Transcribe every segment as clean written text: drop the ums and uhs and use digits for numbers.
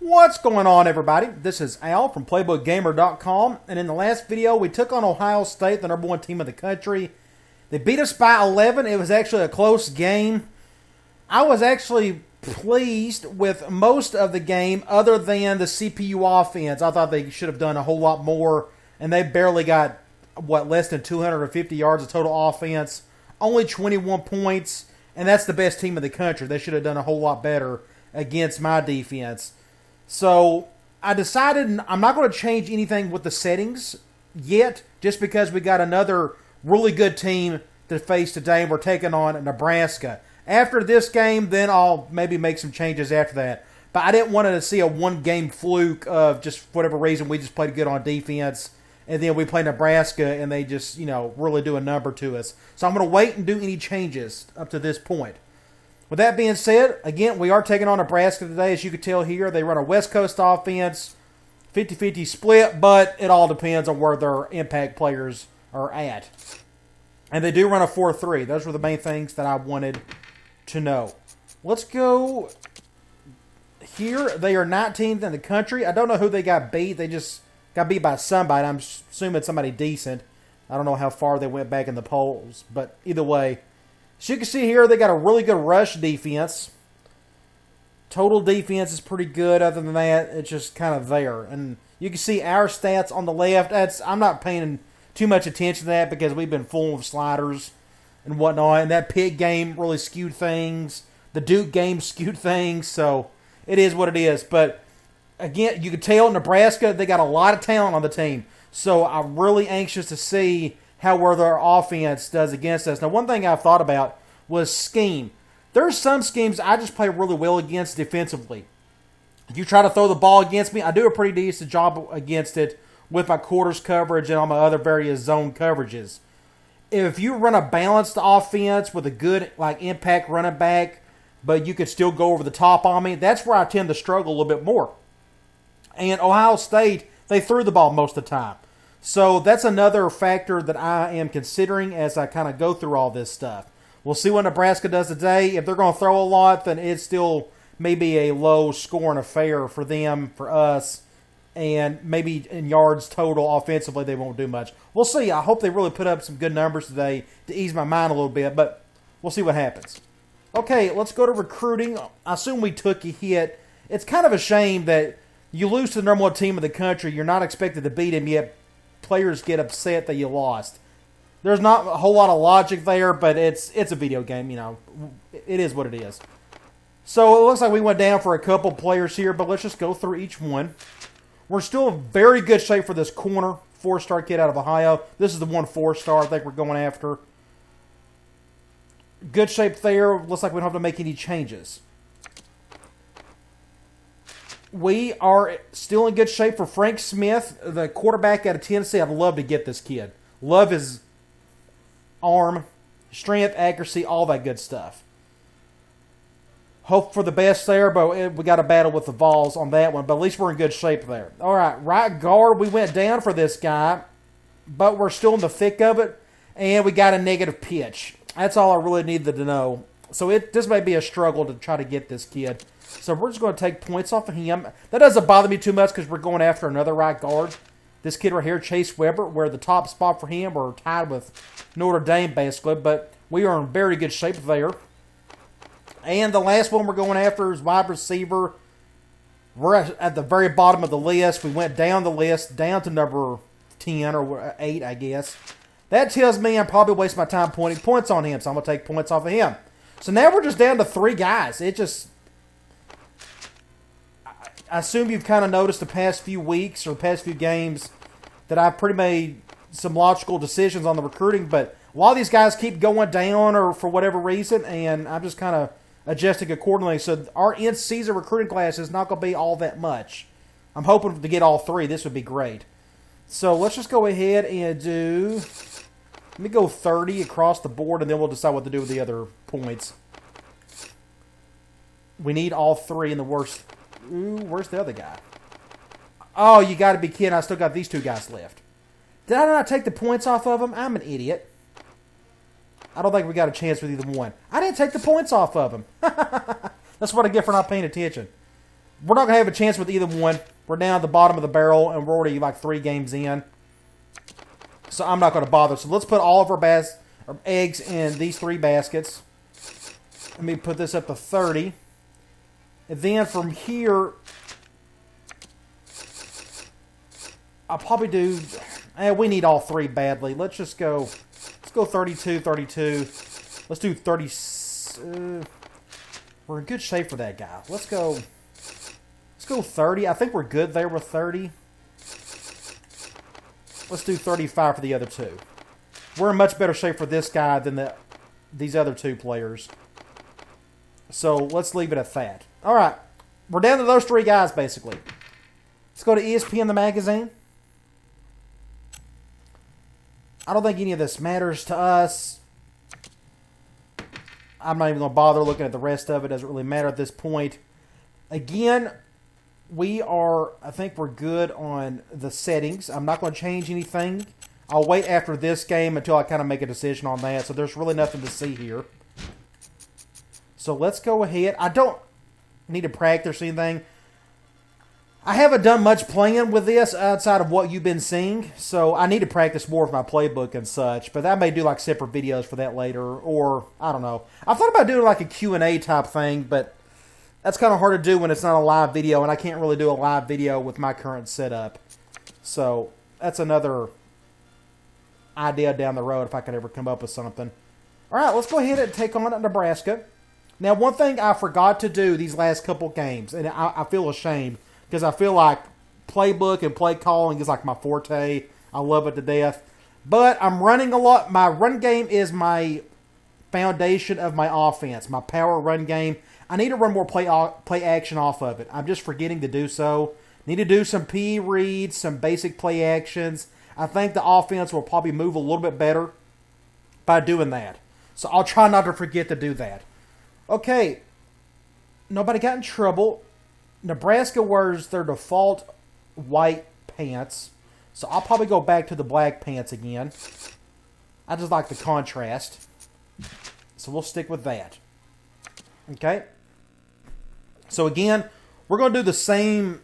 What's going on, everybody? This is Al from PlaybookGamer.com, and in the last video, we took on Ohio State, the #1 team in the country. They beat us by 11. It was actually a close game. I was actually pleased with most of the game, other than the CPU offense. I thought they should have done a whole lot more, and they barely got, less than 250 yards of total offense. Only 21 points, and that's the best team in the country. They should have done a whole lot better against my defense. So I decided I'm not going to change anything with the settings yet, just because we got another really good team to face today, and we're taking on Nebraska. After this game, then I'll maybe make some changes after that. But I didn't want to see a one-game fluke of just whatever reason we just played good on defense, and then we play Nebraska and they just, really do a number to us. So I'm going to wait and do any changes up to this point. With that being said, again, we are taking on Nebraska today. As you can tell here, they run a West Coast offense, 50-50 split, but it all depends on where their impact players are at. And they do run a 4-3. Those were the main things that I wanted to know. Let's go here. They are 19th in the country. I don't know who they got beat. They just got beat by somebody. I'm assuming somebody decent. I don't know how far they went back in the polls, but either way, as you can see here, they got a really good rush defense. Total defense is pretty good. Other than that, it's just kind of there. And you can see our stats on the left. I'm not paying too much attention to that because we've been full of sliders and whatnot. And that Pitt game really skewed things. The Duke game skewed things. So it is what it is. But again, you can tell Nebraska, they got a lot of talent on the team. So I'm really anxious to see how their offense does against us. Now, one thing I've thought about was scheme. There's some schemes I just play really well against defensively. If you try to throw the ball against me, I do a pretty decent job against it with my quarters coverage and all my other various zone coverages. If you run a balanced offense with a good impact running back, but you could still go over the top on me, that's where I tend to struggle a little bit more. And Ohio State, they threw the ball most of the time. So that's another factor that I am considering as I kind of go through all this stuff. We'll see what Nebraska does today. If they're going to throw a lot, then it's still maybe a low-scoring affair for them, for us, and maybe in yards total offensively they won't do much. We'll see. I hope they really put up some good numbers today to ease my mind a little bit, but we'll see what happens. Okay, let's go to recruiting. I assume we took a hit. It's kind of a shame that you lose to the #1 team in the country. You're not expected to beat him yet. Players get upset that you lost. There's not a whole lot of logic there, but it's a video game, It is what it is. So it looks like we went down for a couple players here, but let's just go through each one. We're still in very good shape for this corner. 4-star kid out of Ohio. This is the 1 4-star I think we're going after. Good shape there. Looks like we don't have to make any changes. We are still in good shape for Frank Smith, the quarterback out of Tennessee. I'd love to get this kid. Love his arm, strength, accuracy, all that good stuff. Hope for the best there, but we got to battle with the Vols on that one. But at least we're in good shape there. All right, right guard, we went down for this guy, but we're still in the thick of it, and we got a negative pitch. That's all I really needed to know. So this may be a struggle to try to get this kid. So we're just going to take points off of him. That doesn't bother me too much because we're going after another right guard. This kid right here, Chase Weber, where the top spot for him, we're tied with Notre Dame basically, but we are in very good shape there. And the last one we're going after is wide receiver. We're at the very bottom of the list. We went down the list, down to number 10 or 8, I guess. That tells me I'm probably wasting my time pointing points on him, so I'm going to take points off of him. So now we're just down to 3 guys. I assume you've kind of noticed the past few weeks or the past few games that I've pretty made some logical decisions on the recruiting, but a lot of these guys keep going down or for whatever reason, and I'm just kind of adjusting accordingly. So our in-season recruiting class is not going to be all that much. I'm hoping to get all 3. This would be great. So let's just go ahead and let me go 30 across the board, and then we'll decide what to do with the other points. We need all 3 in the worst. Ooh, where's the other guy? Oh, you got to be kidding. I still got these 2 guys left. Did I not take the points off of them? I'm an idiot. I don't think we got a chance with either one. I didn't take the points off of them. That's what I get for not paying attention. we're not going to have a chance with either one. We're down at the bottom of the barrel, and we're already like 3 games in. So I'm not going to bother. So let's put all of our eggs in these 3 baskets. Let me put this up to 30. And then from here, I'll probably do... we need all 3 badly. Let's just go... Let's go 32, 32. Let's do 30... we're in good shape for that guy. Let's go 30. I think we're good there with 30. Let's do 35 for the other 2. We're in much better shape for this guy than these other 2 players. So let's leave it at that. All right. We're down to those 3 guys, basically. Let's go to ESPN the magazine. I don't think any of this matters to us. I'm not even going to bother looking at the rest of it. It doesn't really matter at this point. Again, I think we're good on the settings. I'm not going to change anything. I'll wait after this game until I kind of make a decision on that. So there's really nothing to see here. So let's go ahead. I don't need to practice anything. I haven't done much playing with this outside of what you've been seeing. So I need to practice more with my playbook and such. But I may do like separate videos for that later. Or, I don't know. I thought about doing like a Q&A type thing. But that's kind of hard to do when it's not a live video. And I can't really do a live video with my current setup. So that's another idea down the road if I could ever come up with something. All right, let's go ahead and take on Nebraska. Now, one thing I forgot to do these last couple games, and I feel ashamed, because I feel like playbook and play calling is like my forte. I love it to death. But I'm running a lot. My run game is my foundation of my offense, my power run game. I need to run more play action off of it. I'm just forgetting to do so. Need to do some PE reads, some basic play actions. I think the offense will probably move a little bit better by doing that. So I'll try not to forget to do that. Okay, nobody got in trouble. Nebraska wears their default white pants. So I'll probably go back to the black pants again. I just like the contrast. So we'll stick with that. Okay. So again, we're going to do the same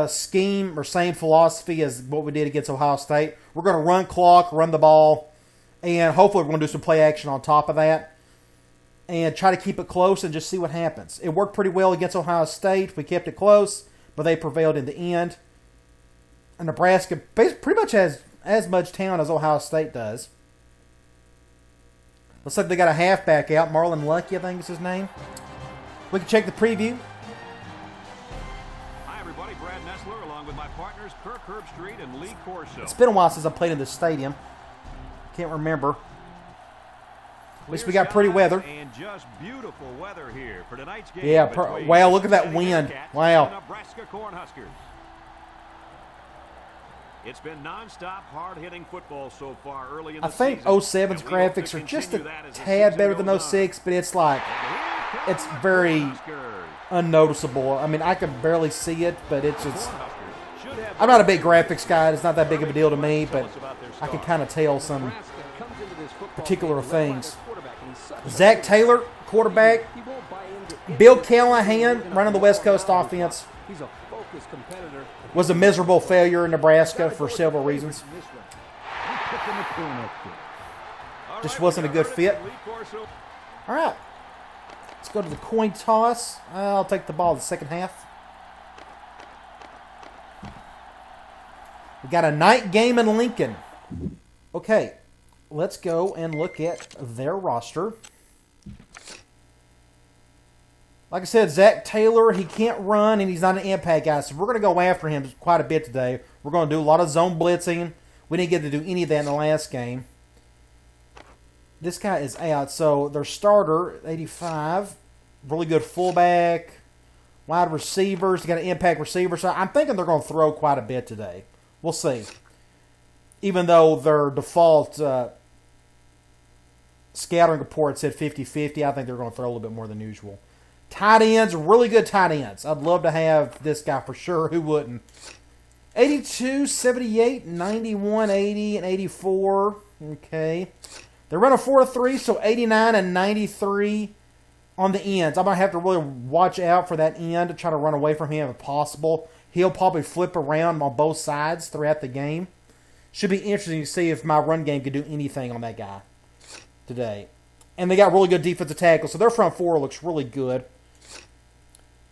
scheme or same philosophy as what we did against Ohio State. We're going to run clock, run the ball, and hopefully we're going to do some play action on top of that. And try to keep it close and just see what happens. It worked pretty well against Ohio State. We kept it close, but they prevailed in the end. And Nebraska pretty much has as much talent as Ohio State does. Looks like they got a halfback out. Marlon Lucky, I think is his name. We can check the preview. Hi, everybody. Brad Nessler, along with my partners, Kirk Herbstreit and Lee Corso. It's been a while since I played in this stadium. Can't remember. At least we got pretty weather. And just beautiful weather here for tonight's game. Yeah, wow, look at that wind. Wow. Nebraska Cornhuskers. It's been nonstop, hard-hitting football so far early in the season. I think 07's graphics are just a tad better than 06, but it's like, it's very unnoticeable. I mean, I can barely see it, but it's just, I'm not a big graphics guy. It's not that big of a deal to me, but I can kind of tell some particular things. Zach Taylor, quarterback. Bill Callahan, running the West Coast offense. Was a miserable failure in Nebraska for several reasons. Just wasn't a good fit. All right. Let's go to the coin toss. I'll take the ball in the second half. We got a night game in Lincoln. Okay. Let's go and look at their roster. Like I said, Zach Taylor, he can't run and he's not an impact guy, so we're going to go after him quite a bit today. We're going to do a lot of zone blitzing. We didn't get to do any of that in the last game. This guy is out, so their starter, 85, really good fullback, wide receivers, they got an impact receiver, so I'm thinking they're going to throw quite a bit today. We'll see. Even though their default scattering report said 50-50, I think they're going to throw a little bit more than usual. Tight ends, really good tight ends. I'd love to have this guy for sure. Who wouldn't? 82, 78, 91, 80, and 84. Okay. They're running 4-3, so 89 and 93. on the ends. I'm going to have to really watch out for that end to try to run away from him if possible. He'll probably flip around on both sides throughout the game. Should be interesting to see if my run game can do anything on that guy today. And they got really good defensive tackles, so their front four looks really good.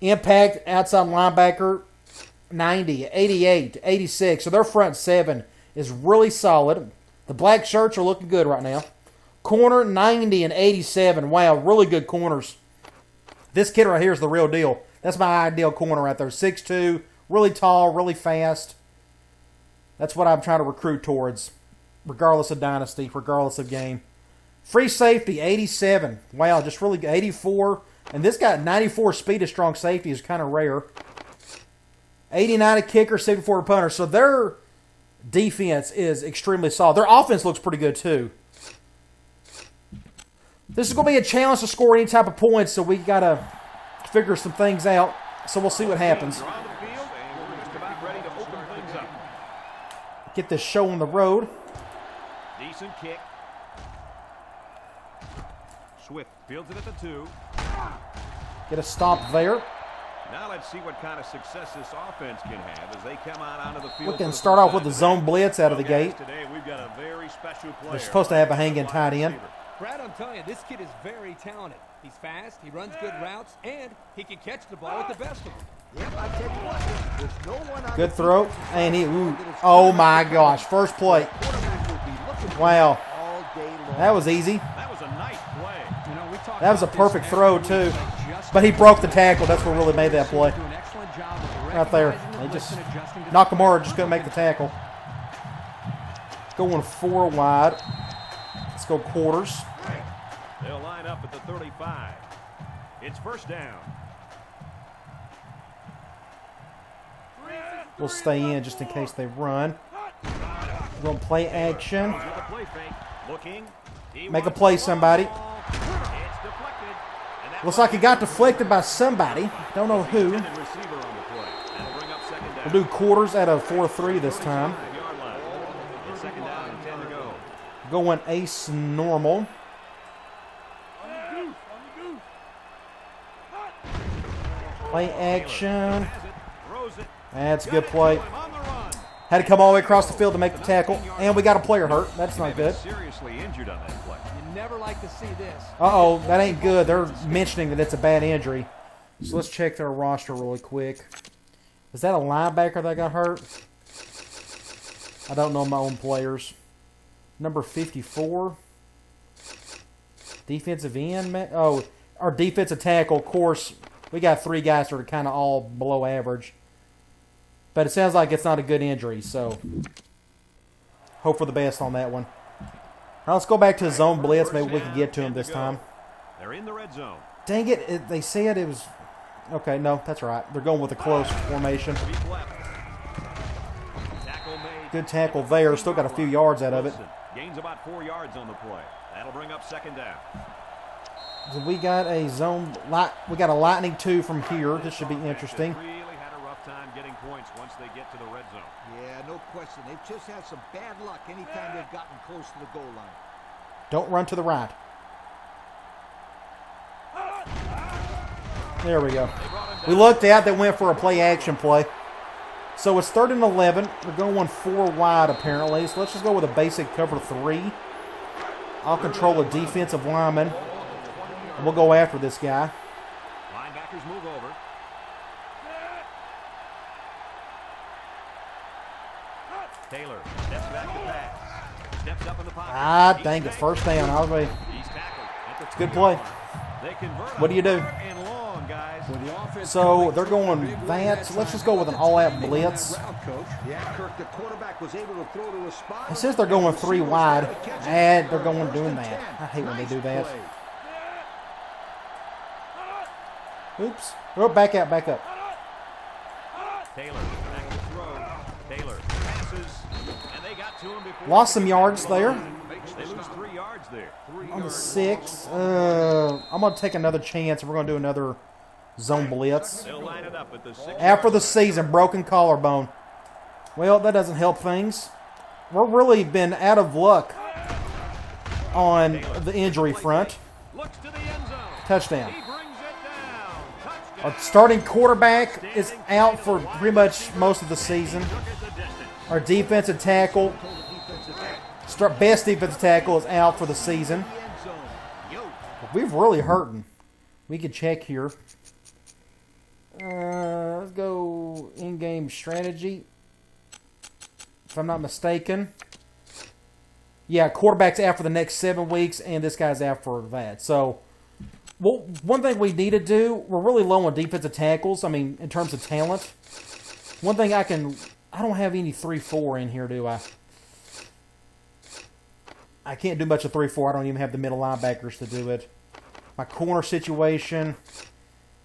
Impact, outside linebacker, 90, 88, 86. So their front seven is really solid. The black shirts are looking good right now. Corner, 90 and 87. Wow, really good corners. This kid right here is the real deal. That's my ideal corner right there. 6'2", really tall, really fast. That's what I'm trying to recruit towards, regardless of dynasty, regardless of game. Free safety, 87. Wow, just really good. 84. And this guy, 94 speed of strong safety is kind of rare. 89 a kicker, 74 a punter. So their defense is extremely solid. Their offense looks pretty good too. This is going to be a challenge to score any type of points, so we got to figure some things out. So we'll see what happens. Get this show on the road. Decent kick. Swift fields it at the 2. Get a stop there. Now let's see what kind of success this offense can have as they come out onto the field. We can start off with the zone blitz out of the gate. Today we've got a very special player. They're supposed to have a hang-in tight end. Brad, I'm telling you, this kid is very talented. He's fast, he runs good routes, and he can catch the ball with the best of them. Yep, I tell you what, there's no one on good throw. And he, oh my gosh, first play. Wow. That was easy. That was a nice play. That was a perfect throw, too. But he broke the tackle. That's what really made that play. Right there. They just, Nakamura just couldn't make the tackle. Going 4 wide. Let's go quarters. They'll line up at the 35. It's first down. We'll stay in just in case they run. We're going to play action. Make a play, somebody. Looks like he got deflected by somebody. Don't know who. We'll do quarters at a 4-3 this time. Going ace normal. Play action. That's a good play. Had to come all the way across the field to make the tackle. And we got a player hurt. That's not good. Seriously injured on that play. You never like to see this. Uh-oh, that ain't good. They're mentioning that it's a bad injury. So let's check their roster really quick. Is that a linebacker that got hurt? I don't know my own players. Number 54. Defensive end, man. Oh, our defensive tackle, of course. We got 3 guys that are kind of all below average. But it sounds like it's not a good injury, so hope for the best on that one. All right, let's go back to the zone blitz. Maybe we can get to him this time. They're in the red zone. Dang it, they said it was... Okay, no, that's right. They're going with a close formation. Good tackle there. Still got a few yards out of it. Gains about 4 yards on the play. That'll bring up second down. So we got a zone... We got a lightning 2 from here. This should be interesting. Really had a rough time getting points once they get to the red zone. Yeah, no question. They've just had some bad luck anytime they've gotten close to the goal line. Don't run to the right. There we go. We looked out. They went for a play-action play. So it's 3rd and 11. We're going 4 wide, apparently. So let's just go with a basic cover 3. I'll control a defensive lineman. And we'll go after this guy. Linebackers move over. Taylor steps back to pass. Steps up in the pocket. Ah, dang it. First down. I'll be... It's a good play. What do you do? So they're going that. So let's just go with an all-out blitz. It says they're going 3 wide, and they're going doing that. I hate when they do that. Oops. Oh, back out, back up. Taylor back to throw. Taylor passes, and they got to him before. Lost some yards there. They lose 3 yards there. On the 6. I'm going to take another chance, and we're going to do another zone blitz. They'll line it up at the 6. After the season, broken collarbone. Well, that doesn't help things. We've really been out of luck on the injury front. Looks to the end zone. Touchdown. He brings Our starting quarterback is out for pretty much most of the season. Our defensive tackle, best defensive tackle, is out for the season. We've really hurting. We can check here. Let's go in-game strategy. If I'm not mistaken. Yeah, quarterback's out for the next 7 weeks, and this guy's out for that. So, well, one thing we need to do, we're really low on defensive tackles. I mean, in terms of talent. One thing I don't have any 3-4 in here, do I? I can't do much of 3-4. I don't even have the middle linebackers to do it. My corner situation,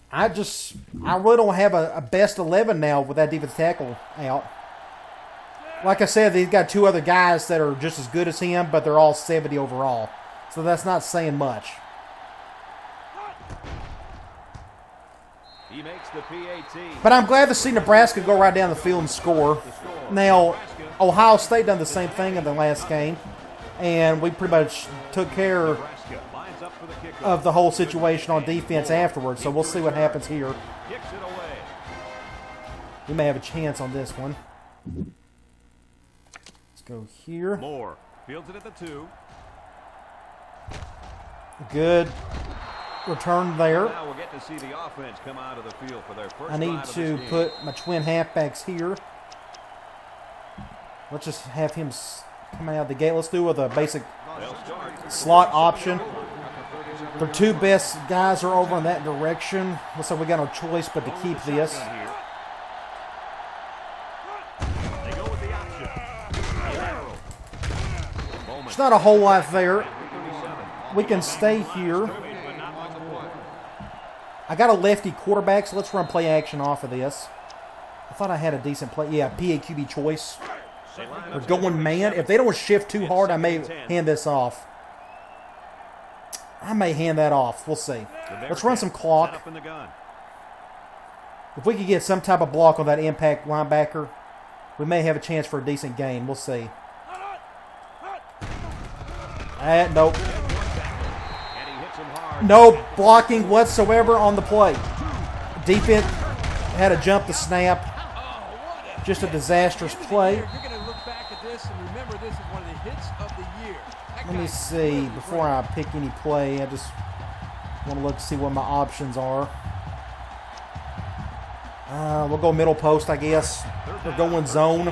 I really don't have a best 11 now with that defensive tackle out. Like I said, they've got 2 other guys that are just as good as him, but they're all 70 overall. So that's not saying much. He makes the PAT. But I'm glad to see Nebraska go right down the field and score. Now, Ohio State done the same thing in the last game, and we pretty much took care of the whole situation on defense afterwards. So we'll see what happens here. We may have a chance on this one. Go here. Moore fields it at the 2. Good return there. Now we'll get to see the offense come out of the field for their first I need to put my twin halfbacks here. Let's just have him come out of the gate. Let's do with a basic slot option. The 2 best guys are over in that direction. Looks like we got no choice but to keep this. There's not a whole lot there. We can stay here. I got a lefty quarterback, so let's run play action off of this. I thought I had a decent play. Yeah, PAQB choice. We're going man. If they don't shift too hard, I may hand this off. I may hand that off. We'll see. Let's run some clock. If we could get some type of block on that impact linebacker, we may have a chance for a decent gain. We'll see. Nope. No blocking whatsoever on the play. Defense had to jump the snap. Just a disastrous play. You're going to look back at this and remember this is one of the hits of the year. Let me see. Before I pick any play, I just want to look to see what my options are. We'll go middle post, I guess. We're going zone.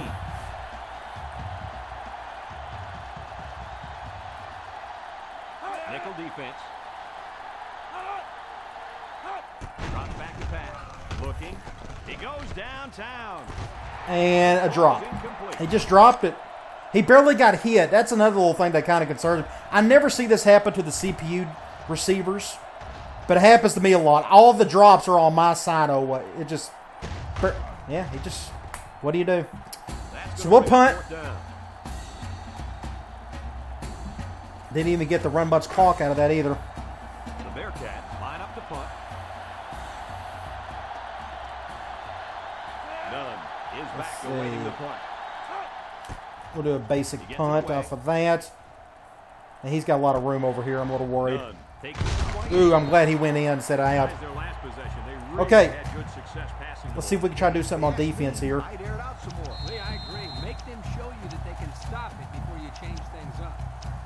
Nickel defense. Drops back to pass. Looking. He goes downtown. And a drop. He just dropped it. He barely got hit. That's another little thing that kind of concerns me. I never see this happen to the CPU receivers, but it happens to me a lot. All of the drops are on my side. Oh, it just, yeah, he just, what do you do? So we'll punt. Didn't even get the run much clock out of that either. The Bearcats line up to punt. Nunn is back awaiting the punt. We'll do a basic punt off of that. And he's got a lot of room over here. I'm a little worried. Ooh, I'm glad he went in and said out. Okay. Let's see if we can try to do something on defense here. I agree. Make them show you that they can stop it before you change things up.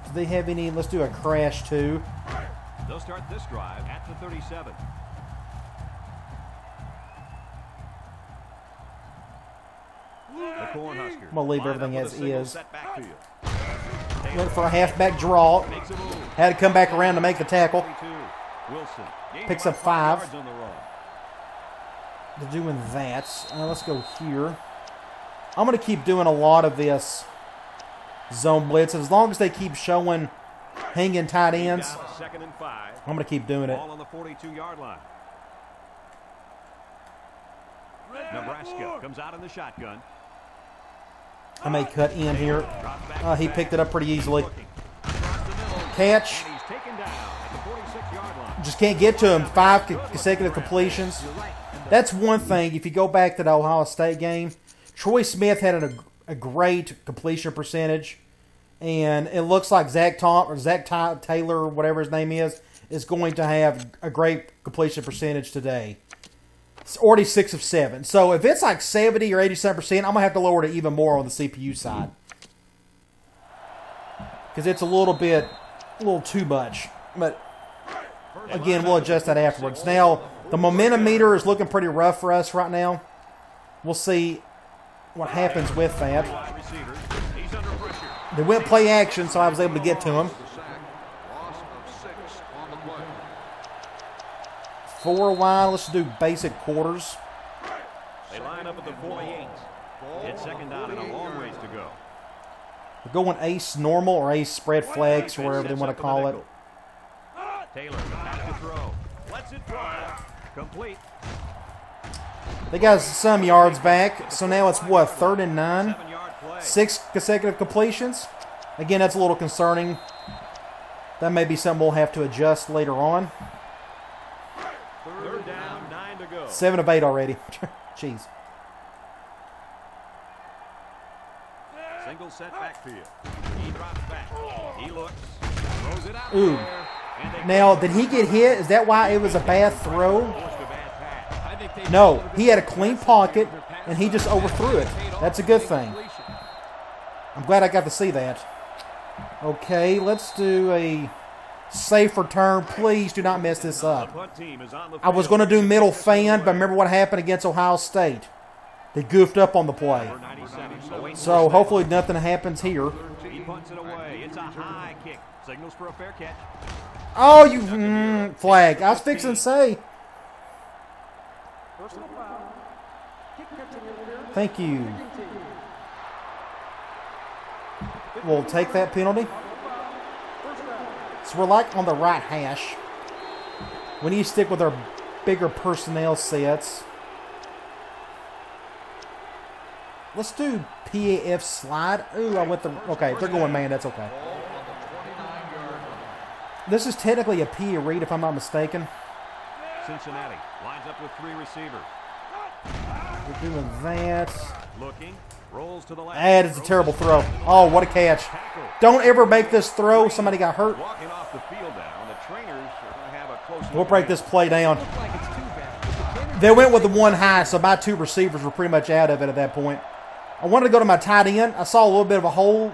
Do they have any? Let's do a crash too. They'll start this drive at the 37. The Cornhuskers. I'm going to leave everything as is. Went for a halfback draw. Had to come back around to make the tackle. Picks up 5. They're doing that. Let's go here. I'm going to keep doing a lot of this zone blitz. As long as they keep showing hanging tight ends, I'm going to keep doing it. Ball on the 42-yard line. Nebraska comes out in the shotgun. I may cut in here. He picked it up pretty easily. Catch. Just can't get to him. 5 consecutive completions. That's one thing. If you go back to the Ohio State game, Troy Smith had a great completion percentage. And it looks like Zach Taylor, whatever his name is going to have a great completion percentage today. It's already 6 of 7. So if it's like 70 or 87%, I'm going to have to lower it even more on the CPU side. Because it's a little too much. But again, we'll adjust that afterwards. Now, the momentum meter is looking pretty rough for us right now. We'll see what happens with that. They went play action, so I was able to get to him. 4 wide. Let's do basic quarters. They line up at the 48. It's second down and a long ways to go. We're going ace normal or ace spread flex or whatever they want to call it. Taylor has to throw. Lets it fly. Complete. They got some yards back, so now it's what, 3rd and 9? 7-yard play. 6 consecutive completions. Again, that's a little concerning. That may be something we'll have to adjust later on. 3rd down, 9 to go. 7 of 8 already. Jeez. Single set backfield. He drops back. He looks. Throws it out Ooh. there. Now, did he get hit? Is that why it was a bad throw? No, he had a clean pocket, and he just overthrew it. That's a good thing. I'm glad I got to see that. Okay, let's do a safe return. Please do not mess this up. I was going to do middle fan, but remember what happened against Ohio State. They goofed up on the play. So hopefully nothing happens here. He punts it away. It's a high kick. Signals for a fair catch. Oh, you flag. I was fixing to say. Thank you. We'll take that penalty. So we're like on the right hash. We need to stick with our bigger personnel sets. Let's do PAF slide. Ooh, I went the... Okay, they're going man. That's okay. This is technically a PA read, if I'm not mistaken. Cincinnati lines up with 3 receivers. We're doing that. Looking, rolls to the left. That is a terrible throw. Oh, what a catch. Don't ever make this throw. Somebody got hurt. Walking off the field now. The trainers are going to have a close We'll break this play down. They went with the 1 high, so my 2 receivers were pretty much out of it at that point. I wanted to go to my tight end. I saw a little bit of a hole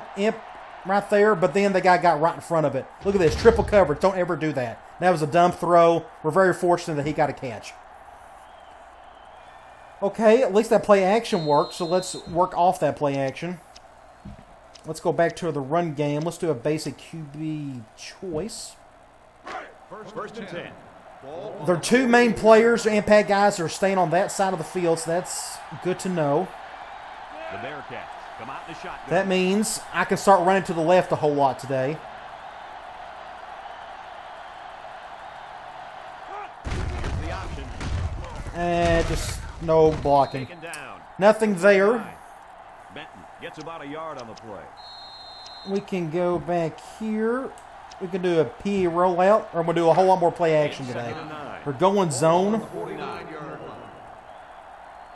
right there, but then the guy got right in front of it. Look at this, triple coverage. Don't ever do that. That was a dumb throw. We're very fortunate that he got a catch. Okay, at least that play action worked, so let's work off that play action. Let's go back to the run game. Let's do a basic QB choice. First and 10. There are 2 main players, impact guys, that are staying on that side of the field, so that's good to know. The Bearcats come out in the shotgun. That means I can start running to the left a whole lot today. Here's the option. And just no blocking. Taken down. Nothing there. Benton gets about a yard on the play. We can go back here. We can do a PE rollout, or we'll do a whole lot more play action today. We're going zone.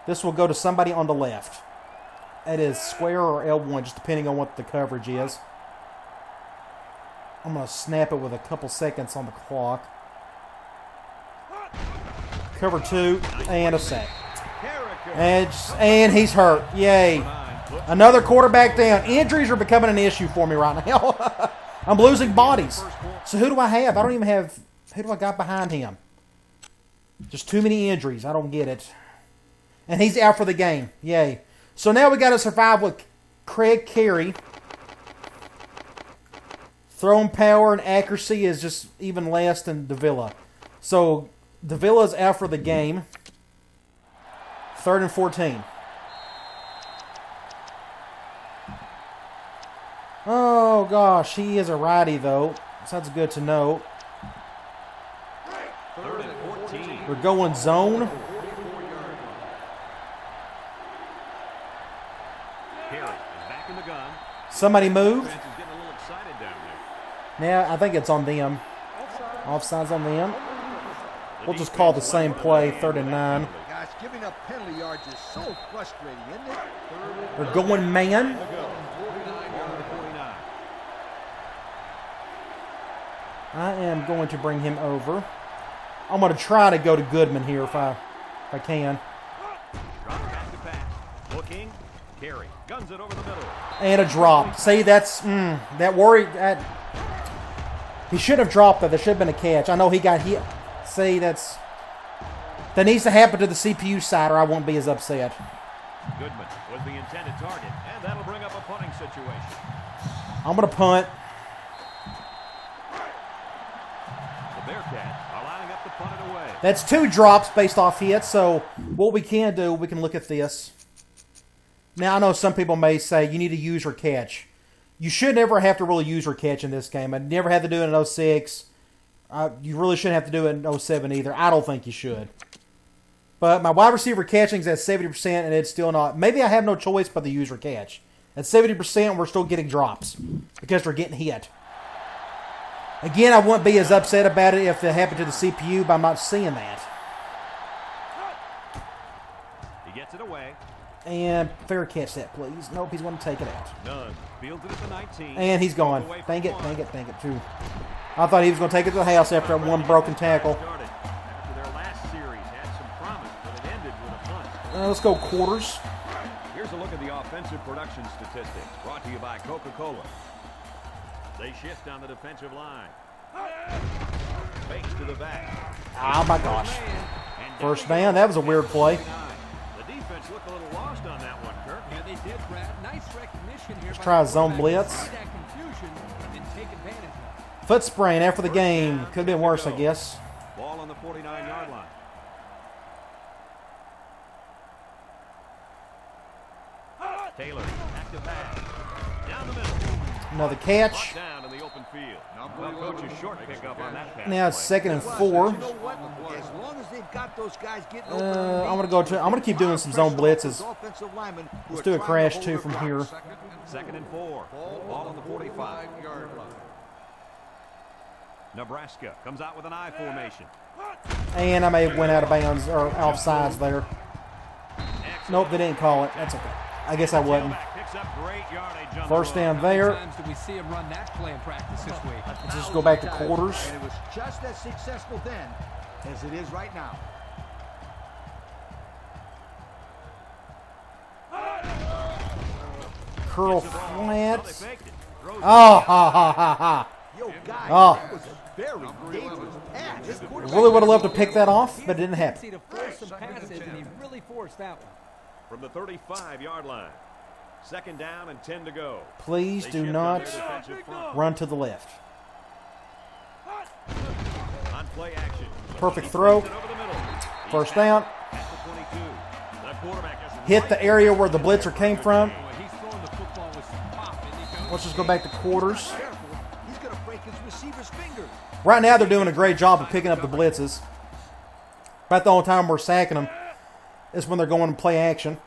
This will go to somebody on the left. That is square or L1, just depending on what the coverage is. I'm going to snap it with a couple seconds on the clock. Cover 2 and a sack. And he's hurt. Yay. Another quarterback down. Injuries are becoming an issue for me right now. I'm losing bodies. So who do I have? I don't even have... Who do I got behind him? Just too many injuries. I don't get it. And he's out for the game. Yay. So now we got to survive with Craig Carey. Throwing power and accuracy is just even less than Davila. So Davila is out for the game. 3rd and 14. Oh gosh, he is a righty though. So that's good to know. 3rd and 14. We're going zone. Somebody moved. Now I think it's on them. Offside's on them. We'll just call the same play, 3rd and 9. Gosh, giving up penalty yards is so frustrating, isn't it? We're going man. I am going to bring him over. I'm going to try to go to Goodman here if I if I can. Drop back to pass. Looking. Carry. Guns it over the middle. And a drop. See, that's that worry. He should have dropped that. There should have been a catch. I know he got hit. See, that needs to happen to the CPU side, or I won't be as upset. Goodman was the intended target, and that'll bring up a punting situation. I'm going to punt. The Bearcats are lining up to punt it away. That's 2 drops based off hits, so what we can do, we can look at this. Now, I know some people may say you need to use or catch. You should never have to really use or catch in this game. I never had to do it in 06. You really shouldn't have to do it in 07 either. I don't think you should. But my wide receiver catching is at 70%, and it's still not. Maybe I have no choice but to use or catch. At 70%, we're still getting drops because they're getting hit. Again, I wouldn't be as upset about it if it happened to the CPU, but I'm not seeing that. He gets it away. And fair catch that, please. Nope, he's going to take it out. None. Fields it at the 19. And he's gone. Dang it, dang it, dang it, too. I thought he was going to take it to the house after that one broken tackle. After their last series had some promise, but it ended with a punt. Let's go quarters. Here's a look at the offensive production statistics brought to you by Coca-Cola. They shift on the defensive line. Fakes to the back. Oh, my gosh. First down. That was a weird play. The defense looked a little lost on that one, Kirk. Yeah, they did, Brad. Nice recognition here. Let's try a zone blitz. Foot sprain after the game. Could have been worse, I guess. Ball on the 49-yard line. Taylor, active pass. Down the middle. Another catch. Down in the open field. Well, coach's short pickup on that pass. Now it's 2nd and 4. You know what? As long as they've got those guys getting I'm gonna keep doing some zone blitzes. Let's do a crash 2 from here. 2nd and 4. Ball on the 45-yard line. Nebraska comes out with an I formation. And I may have went out of bounds or offsides there. Nope, they didn't call it. That's okay. I guess I wasn't. First down there. Let's just go back to quarters. And it was just as successful then as it is right now. Curl flat. Oh, ha, ha, ha, ha. Yo, guys, Oh. that was a very dangerous pass. Really would have loved to pick that off, but it didn't happen. To force some passes, and he really forced that one. From the 35-yard line. 2nd down and 10 to go. Please do not run to the left. On play action. Perfect throw. Over the middle. First down. At the 22. The quarterback is Hit the area where the blitzer came from. He's throwing the football with some pop, isn't he, Coach? Let's just go back to quarters. Careful. He's going to break his receiver's fingers. Right now they're doing a great job of picking up the blitzes. About the only time we're sacking them is when they're going to play action.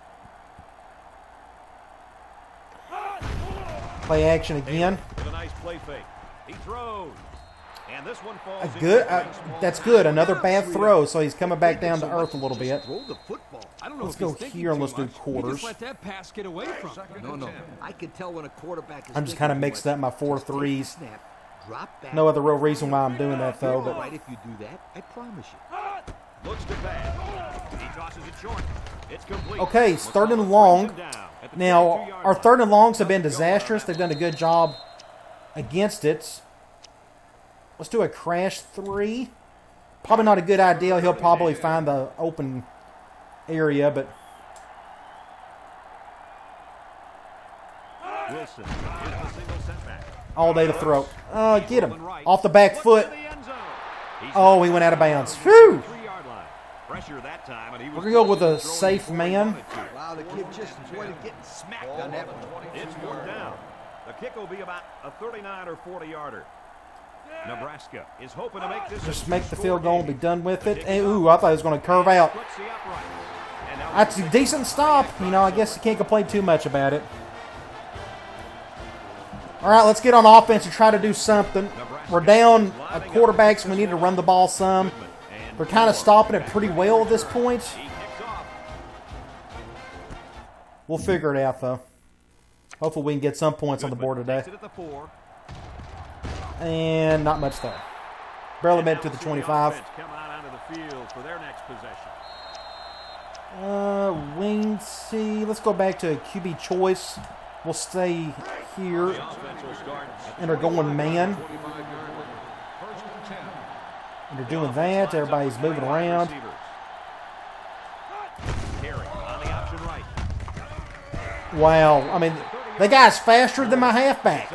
Play action again. with a nice play fake. He throws. And this one falls That's good. Another bad throw, so he's coming back down to earth a little bit. Throw the football. I don't know Let's if go he's thinking here and too let's do much. He quarters. just let that pass get away from him. No. I can tell when a quarterback is I'm just kind of mixed up my 4-3s. snap, drop back. No other real reason why I'm doing that, though. But Right, if you do that, I promise you. Looks to pass. He tosses it short. It's complete. okay, it's 3rd and long. Now, our 3rd and longs have been disastrous. They've done a good job against it. Let's do a crash 3. Probably not a good idea. He'll probably find the open area, but Wilson is the single setback. all day to throw. Get him. Off the back foot. Oh, he went out of bounds. Whew. Pressure that time, and he was We're going to go with a safe man. Wow, the kid just avoided getting smacked on that one. It's 4th down. The kick will be about a 39 or 40-yarder. Nebraska is hoping to make this Just make the field goal and be done with it. And, ooh, I thought he was going to curve out. That's a decent stop. You know, I guess you can't complain too much about it. All right, let's get on offense and try to do something. We're down at quarterbacks. We need to run the ball some. They're kind of stopping it pretty well at this point. We'll figure it out, though. Hopefully we can get some points on the board today. And not much there. Barely made it to the 25. Wing C. Let's go back to QB choice. We'll stay here. And they're going man. And they're doing that. Everybody's moving around. Wow. I mean, the guy's faster than my halfback.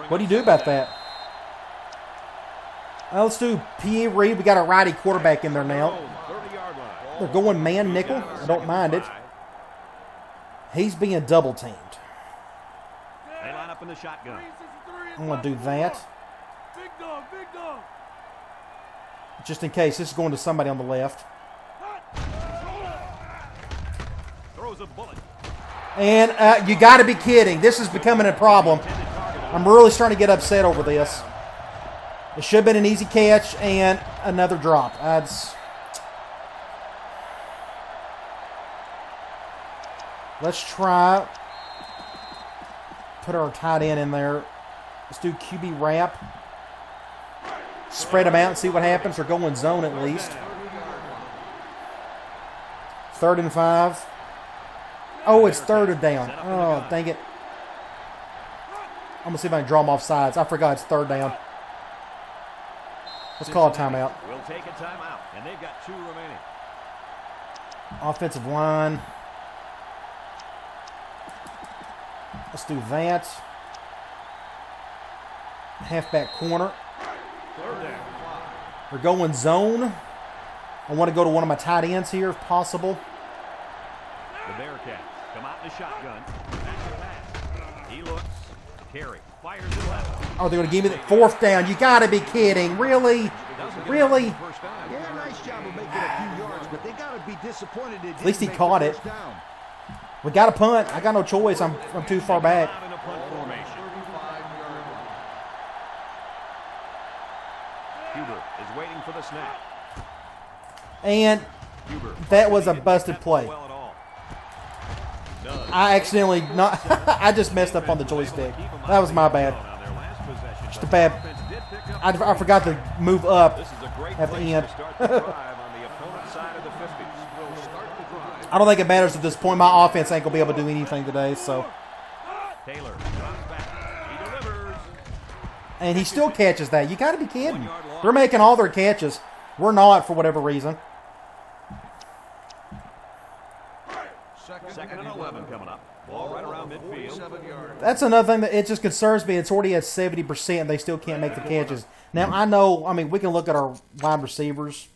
What do you do about that? Let's do P.A. Reed. We got a righty quarterback in there now. They're going man nickel. I don't mind it. He's being double teamed. They line up in the shotgun. I'm going to do that. Just in case. This is going to somebody on the left. Throws a bullet. And you got to be kidding. This is becoming a problem. I'm really starting to get upset over this. It should have been an easy catch and another drop. Let's try. Put our tight end in there. Let's do QB wrap. Spread them out and see what happens. They're going zone at least. 3rd and 5. Oh, it's 3rd and down. Oh, dang it. I'm going to see if I can draw them off sides. I forgot it's 3rd down. Let's call a timeout. We'll take a timeout, and they've got 2 remaining. Offensive line. Let's do that. Halfback corner. We're going zone. I want to go to one of my tight ends here if possible. The Bearcats come out in the shotgun. Back to pass. He looks. Carey fires it left. Oh, they're going to give me the 4th down. You got to be kidding. Really? Really? Yeah, nice job of making a few yards, but they got to be disappointed. At least he caught it. We got a punt. I got no choice. I'm too far back. Huber is waiting for the snap. And that was a busted play. I accidentally not. I just messed up on the joystick. That was my bad. Just a bad. I forgot to move up at the end. I don't think it matters at this point. My offense ain't gonna be able to do anything today. So. Taylor drops back. He delivers. And he still catches that. You got to be kidding. They're making all their catches. We're not for whatever reason. 2nd and 11 coming up. Ball right around midfield. That's another thing that it just concerns me. It's already at 70% and they still can't make the catches. Now, I know, I mean, we can look at our wide receivers.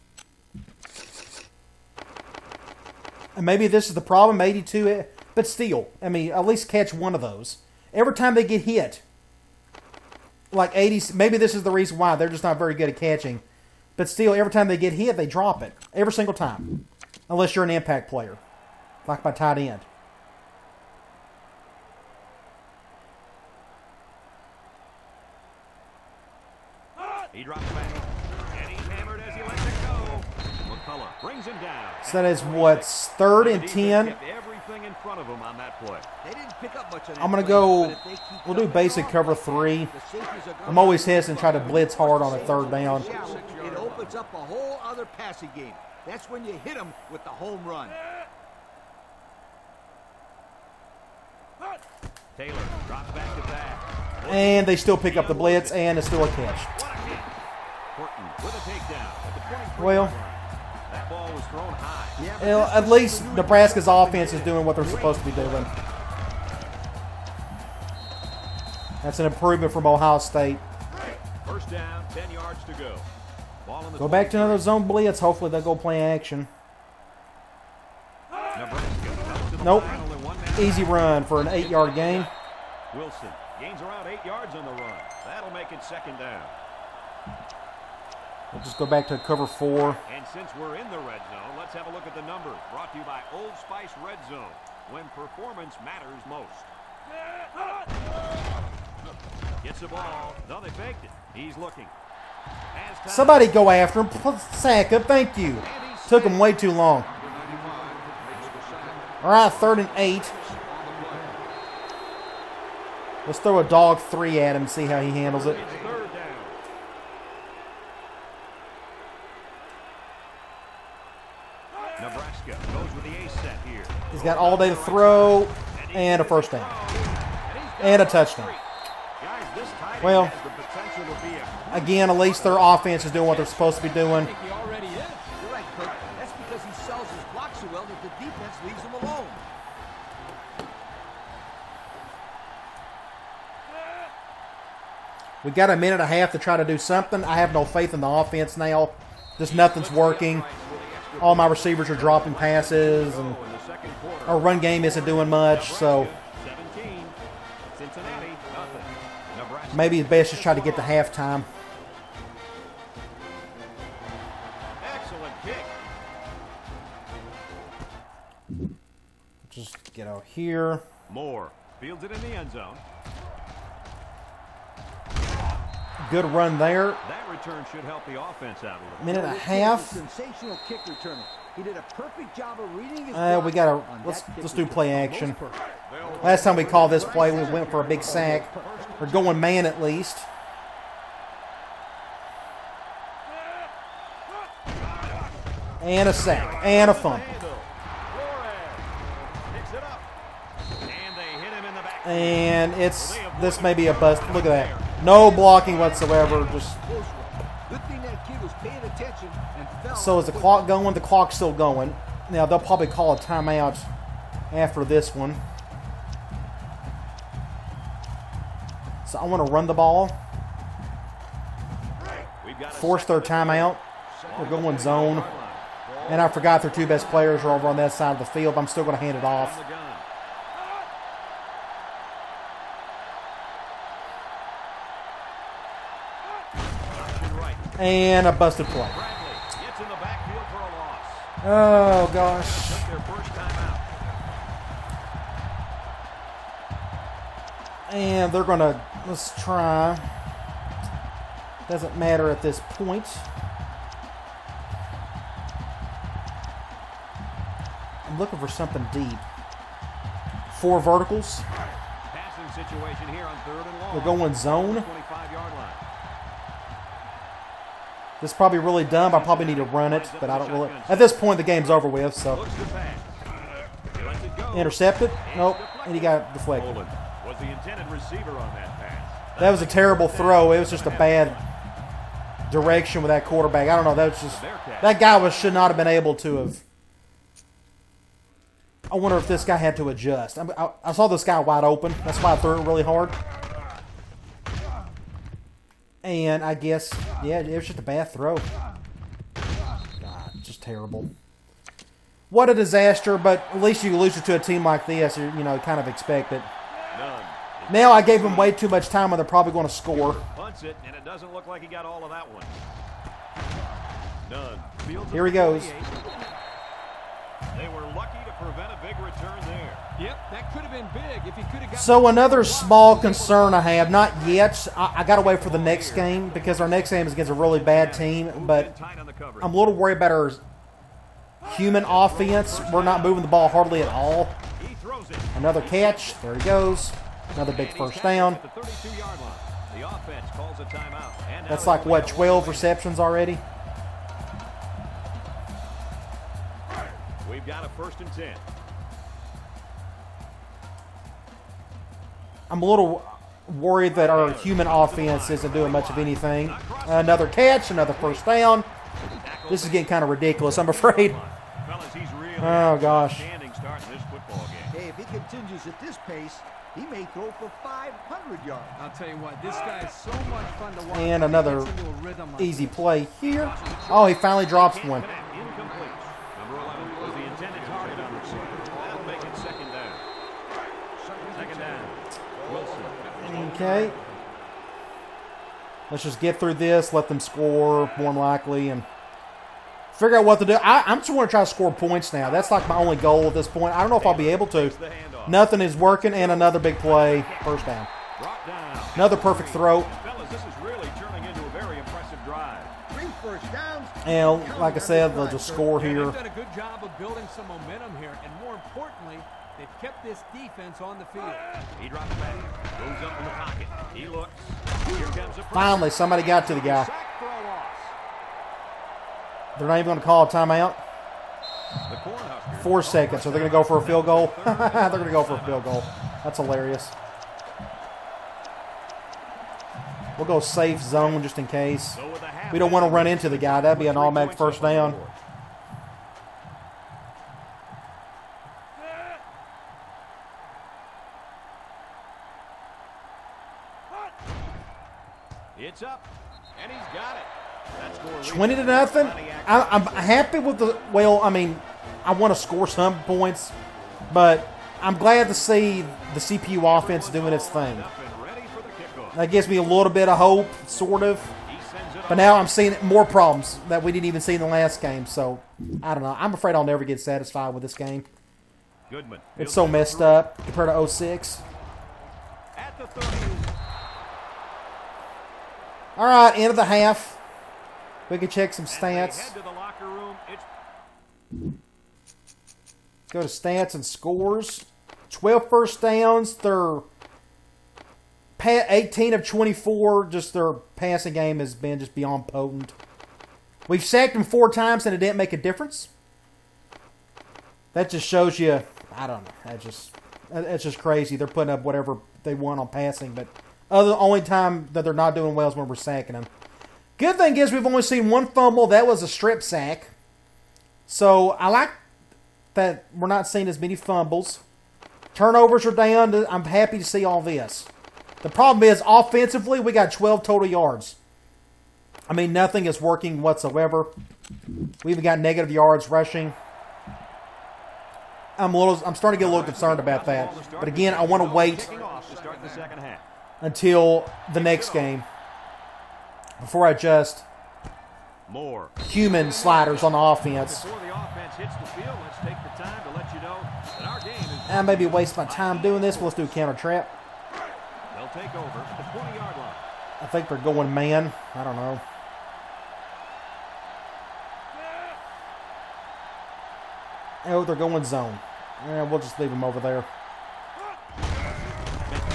And maybe this is the problem, 82. But still, I mean, at least catch one of those. Every time they get hit, like 80, maybe this is the reason why. They're just not very good at catching. But still, every time they get hit, they drop it. Every single time. Unless you're an impact player. Like my tight end. He drops back. And he's hammered as he lets it go. McCullough brings him down. So that is what's 3rd and 10. Everything in front of him on that play. They didn't pick up much on that I'm going to play, go, but if they keep we'll do coming basic off, cover 3. the safeties are gonna I'm always hesitant to try to blitz hard on a 3rd down. It opens up a whole other passing game. That's when you hit them with the home run. Taylor drops back to back. And they still pick up the blitz, and it's still a catch. Horton with a takedown at the 23. Well, that ball was thrown high. Yeah, you know, at least Nebraska's offense is doing what they're supposed to be doing. That's an improvement from Ohio State. 1st down, 10 yards to go. Ball in the Go back to another zone blitz. Hopefully they'll go play action. Nebraska comes to the Nope. line, only one man. Easy run for an 8-yard gain. Wilson gains around 8 yards on the run. That'll make it 2nd down. We'll just go back to cover 4. And since we're in the red zone, let's have a look at the numbers. Brought to you by Old Spice Red Zone, when performance matters most. Gets the ball. No, they faked it. He's looking. Somebody go after him. Sack up. Thank you. Took him way too long. All right, 3rd and 8. Let's throw a dog 3 at him and see how he handles it. It's 3rd down. Nebraska Goes with the ace set here. He's got all day to throw, and a first down. And a touchdown. Guys, this tight end Well, has the potential to be a again, at least their offense is doing what they're supposed to be doing. I think he already is. You're right, Kirk. That's because he sells his block so well that the defense leaves him alone. We got a minute and a half to try to do something. I have no faith in the offense now. Just nothing's working. All my receivers are dropping passes, and in the second quarter. our run game isn't doing much. So 17. Cincinnati, nothing. Nebraska. maybe it's best just try to get to halftime. Excellent kick. Just get out here. Moore fields it in the end zone. Good run there. That return should help the offense out a little. Minute and a This kid is half. a sensational kick returner. He did a perfect job of reading his We block gotta on let's that kick do return. play action. Last time we called this play, we went for a big sack. We're going man at least. And a sack. And a fumble. Picks it up. And they hit him in the back. And this may be a bust. Look at that. No blocking whatsoever. Just Close one. Good thing that kid was paying attention and fell. so is the clock going? The clock's still going. Now they'll probably call a timeout after this one. So I want to run the ball. We've got a Force their timeout. We're going zone. And I forgot their two best players are over on that side of the field. But I'm still going to hand it off. on the gun. Option right. And a busted play. Bradley gets in the backfield for a loss. Oh, gosh. Took their first time out. And they're going to, let's try. Doesn't matter at this point. I'm looking for something deep. 4 verticals. Passing situation here on 3rd and long. We're going zone. 25-yard line. This is probably really dumb. I probably need to run it, but I don't really. At this point, the game's over with, so. Looks to pass. He lets it go. Intercepted. Nope. And he got deflected. Poland was the intended receiver on that pass. That was a terrible throw. It was just a bad direction with that quarterback. I don't know. That was just. That guy should not have been able to have. I wonder if this guy had to adjust. I saw this guy wide open. That's why I threw it really hard. And I guess, yeah, it was just a bad throw. God, just terrible. What a disaster, but at least you lose it to a team like this. You know, kind of expect it. None. Now I gave them way too much time, and they're probably going to score. Punts it, and it doesn't look like he got all of that one. None. Fields Here he goes. They were lucky to prevent a big return there. Yep, that could have been big if he could have got. So another small concern I have, not yet. I got to wait for the next game because our next game is against a really bad team. But Tight on the coverage. I'm a little worried about our human offense. We're not moving the ball hardly at all. He throws it. Another catch. There he goes. Another big And he's first tackled down. at the 32-yard line. The offense calls a timeout. And now That's they'll like, what, wait 12 on receptions already? We've got a 1st and 10. I'm a little worried that our human offense isn't doing much of anything. Another catch, another first down. This is getting kind of ridiculous, I'm afraid. Fellas, he's really Oh, gosh. outstanding start in this football game. Hey, if he continues at this pace, he may throw for 500 yards. I'll tell you what, this guy is so much fun to watch. And another He gets into a rhythm like easy this. play here. Oh, he finally drops Can't one. connect. Incomplete. Number 11 was the intended target on receiver. That'll make it 2nd down. 2nd down. Wilson. Okay. Let's just get through this, let them score more than likely, and figure out what to do. I'm just want to try to score points now. That's like my only goal at this point. I don't know if I'll be able to. The handoff. Nothing is working, and another big play. First down. Brought down. Another perfect throw. Fellas, this is really turning into a very impressive drive. 3 first downs. And like I said, they'll just score Yeah, here. they've done a good job of building some momentum here, and more importantly, they've kept this defense on the field. He drops back. Goes up in the pocket. He looks. Here comes a Finally, somebody got to the guy. sack for a loss. They're not even going to call a timeout. The Cornhuskers 4 seconds. So they're going to go for a field goal? They're going to go for a field goal. That's hilarious. We'll go safe zone just in case. go with a half. We don't want to run into the guy. That'd be an automatic first down. It's up, and he's got it. That score leads 20 to to nothing. plenty action. I'm happy with the. Well, I mean, I want to score some points, but I'm glad to see the CPU offense doing its thing. Up and ready for the kickoff. That gives me a little bit of hope, sort of. He sends it But now I'm seeing more problems that we didn't even see in the last game. So I don't know. I'm afraid I'll never get satisfied with this game. Goodman. It's so messed up compared to 06. At the 30. All right, end of the half. We can check some As they stats. head to the locker room, it's Go to stats and scores. 12 first downs. They're 18 of 24. Just their passing game has been just beyond potent. We've sacked them 4 times and it didn't make a difference. That just shows you, I don't know. That's just crazy. They're putting up whatever they want on passing, but the only time that they're not doing well is when we're sacking them. Good thing is we've only seen 1 fumble. That was a strip sack. So I like that we're not seeing as many fumbles. Turnovers are down. I'm happy to see all this. The problem is, offensively, we got 12 total yards. I mean, nothing is working whatsoever. We even got negative yards rushing. I'm starting to get a little concerned about that. But again, I want to wait kicking off to start the second half. until the next game before I adjust More. human sliders on the offense. Before the offense hits the field, let's take the time to let you know that our game is. I maybe waste my time doing this. Let's do a counter trap. They'll take over at the 20-yard line. I think they're going man. I don't know. Oh, they're going zone. Yeah, we'll just leave them over there.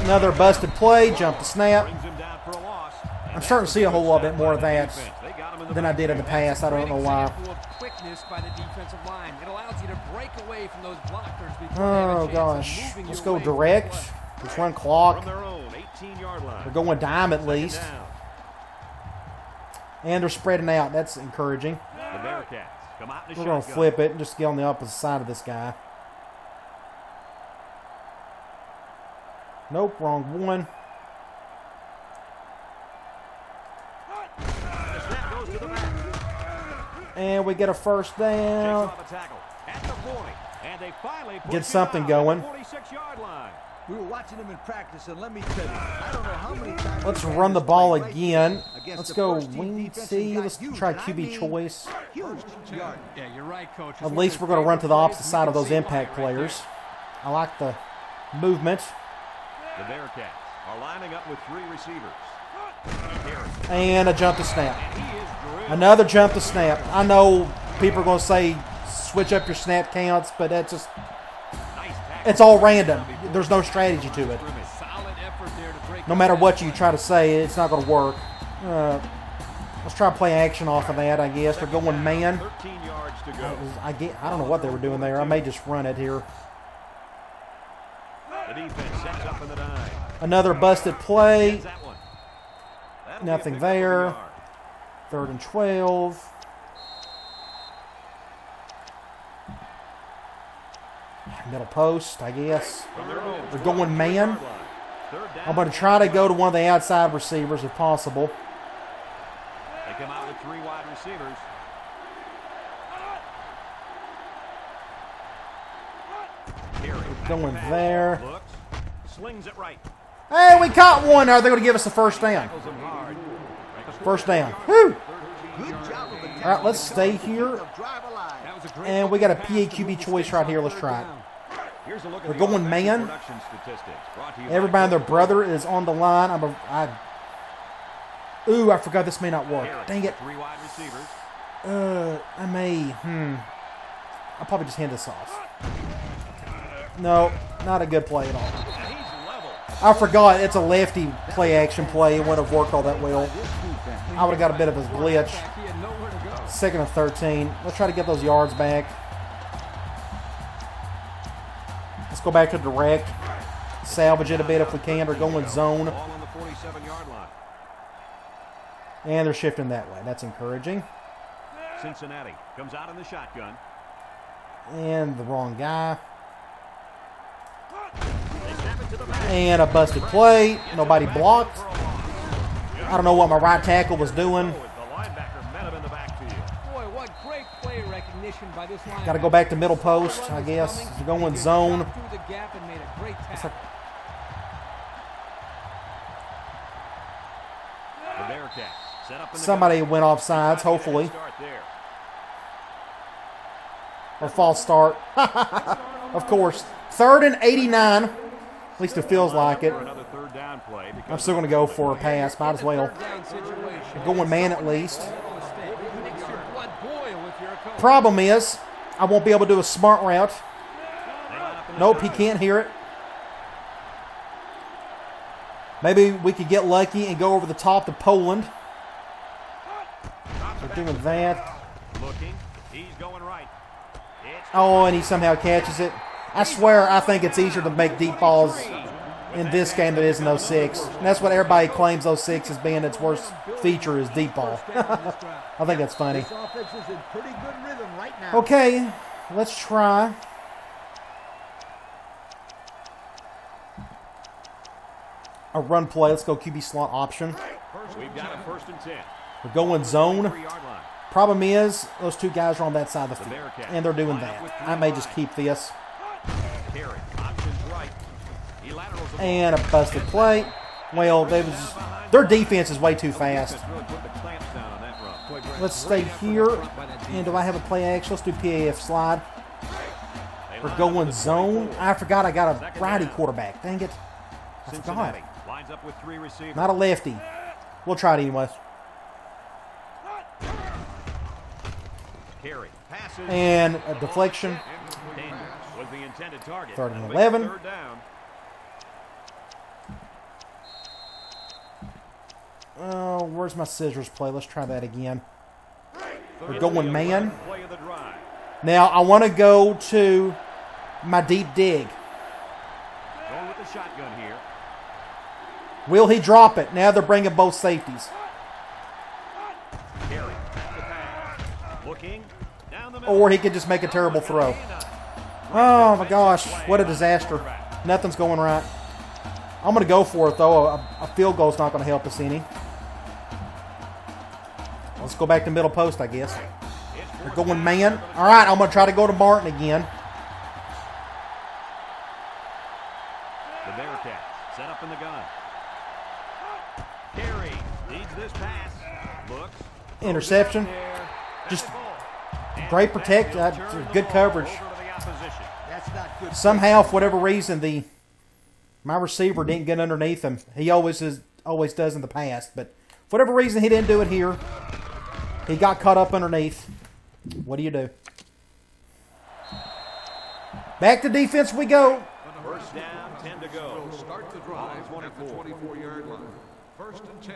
Another busted play. Jump the snap. Brings him down for a loss. I'm starting to see a whole lot bit more of that They got him in the than I did in the past. I don't know why. Example of quickness by the defensive line. It allows you to break away from those blockers before they have Oh, a chance gosh. of moving Let's your go way from the direct. play. Let's run From clock. their own 18-yard line. They're going dime at Second least. down. And they're spreading out. That's encouraging. The Bearcats come out in the We're going to shotgun. flip it and just get on the opposite side of this guy. Nope, wrong one. The snap goes to the back. And we get a first Takes down. off a tackle at the 40. And they finally Get push something him out going. at the 46-yard line. We were watching him in practice, and let me tell you, I don't know how many times. Let's we've had run the this ball play right again. here against Let's the go first team wing defense C. and got Let's huge, try and I QB mean choice. Huge yard. Yeah, you're right, Coach. It's At one least of we're his going to run to the favorite opposite plays. side You of can those see why impact right there. players. I like the movement. The Bearcats are lining up with 3 receivers. Harris. And a jump to snap. And he is drilled. Another jump to snap. I know people are going to say switch up your snap counts, but that's just, Nice tackle. it's all random. There's no strategy to it. Solid effort there to break No up matter that what you play. try to say, it's not going to work. Let's try to play action off of that, I guess. They're going man. 13 yards to go. I don't know what they were doing there. I may just run it here. The defense sets up in the dime. Another busted play. Gets that one. That'll be a Nothing pickup of a there. yard. 3rd and 12. Middle post, I guess. From their own They're going man. 12-yard line. Third down. I'm going to try to go to one of the outside receivers if possible. They come out with 3 wide receivers. Carey. Going there. Looks. Slings it right. Hey, we caught one. Are they going to give us a first down? Tackles him hard. First down. Whew. Good job of the All right, let's stay here. Drive alive. That was a great And we got a pass to move PAQB the choice sticks right on here. Let's 3rd try it. down. Here's a look at We're the going offensive man. production statistics. Brought to you by Everybody and their Coca-Cola. brother is on the line. Ooh, I forgot this may not work. Harris Dang it. with 3 wide receivers. I may. I'll probably just hand this off. No, not a good play at all. And he's level. I forgot it's a lefty play action play. It wouldn't have worked all that well. I would have got a bit of a glitch. He had nowhere to go. 2nd and 13. Let's try to get those yards back. Let's go back to direct. Salvage it a bit if we can. They're going zone. Ball on the 47-yard line. And they're shifting that way. That's encouraging. Cincinnati comes out in the shotgun. And the wrong guy. They snap it to the back. And a busted play. Nobody blocked. I don't know what my right tackle was doing. The linebacker met him in the backfield. Boy, what great play recognition by this linebacker. Got to go back to middle post, I guess. They're going zone. Through the gap and made a great tackle. The Bearcats set up in the Somebody gun. went off sides, hopefully. Start there. Or false start. Of course. 3rd and 89. At least it feels like it. For another third down play because I'm still going to go for a pass. Might as well. Going man at least. Problem is, I won't be able to do a smart route. Nope, he can't hear it. Maybe we could get lucky and go over the top to Poland. We're doing that. looking. He's going right. Oh, and he somehow catches it. I swear, I think it's easier to make deep balls in this game than it is in 06. And that's what everybody claims 06 as being its worst feature is deep ball. I think that's funny. This offense is in pretty good rhythm right now. Okay, let's try. A run play. Let's go QB slot option. We've got a 1st and 10. We're going zone. 3-yard line. Problem is, those two guys are on that side of the field, and they're doing that. I may just keep this. Carry. Options right. He laterals the ball. And a busted play. Well, their defense is way too fast. Really put the clamps down on that run. Let's stay here. And do I have a play action? Let's do PAF slide. We're going zone. I forgot I got a righty quarterback. Dang it. I forgot. Cincinnati lines up with 3 receivers. Not a lefty. We'll try it anyway. Carry. Passes. And a deflection. Daniels was the intended target. 3rd and That'll make 11. it 3rd down. Oh, where's my scissors play? Let's try that again. We're going man. Play of the drive. Now, I want to go to my deep dig. Going with the shotgun here. Will he drop it? Now they're bringing both safeties. Carry. The pass. Looking. Down the middle. Or he could just make a terrible throw. Oh, my gosh. What a disaster. Nothing's going right. I'm going to go for it, though. A field goal's not going to help us any. Let's go back to middle post, I guess. They're going man. All right, I'm going to try to go to Martin again. The Bearcats set up in the gun. Carry. Needs this pass. Looks. Interception. There. Just great protect. Good coverage. Over to the opposition. That's not good. Somehow, for whatever reason, my receiver didn't get underneath him. He always does in the past, but for whatever reason, he didn't do it here. He got caught up underneath. What do you do? Back to defense we go. 1st down, 10 to go. Start the drive at the 24-yard line. 1st and 10.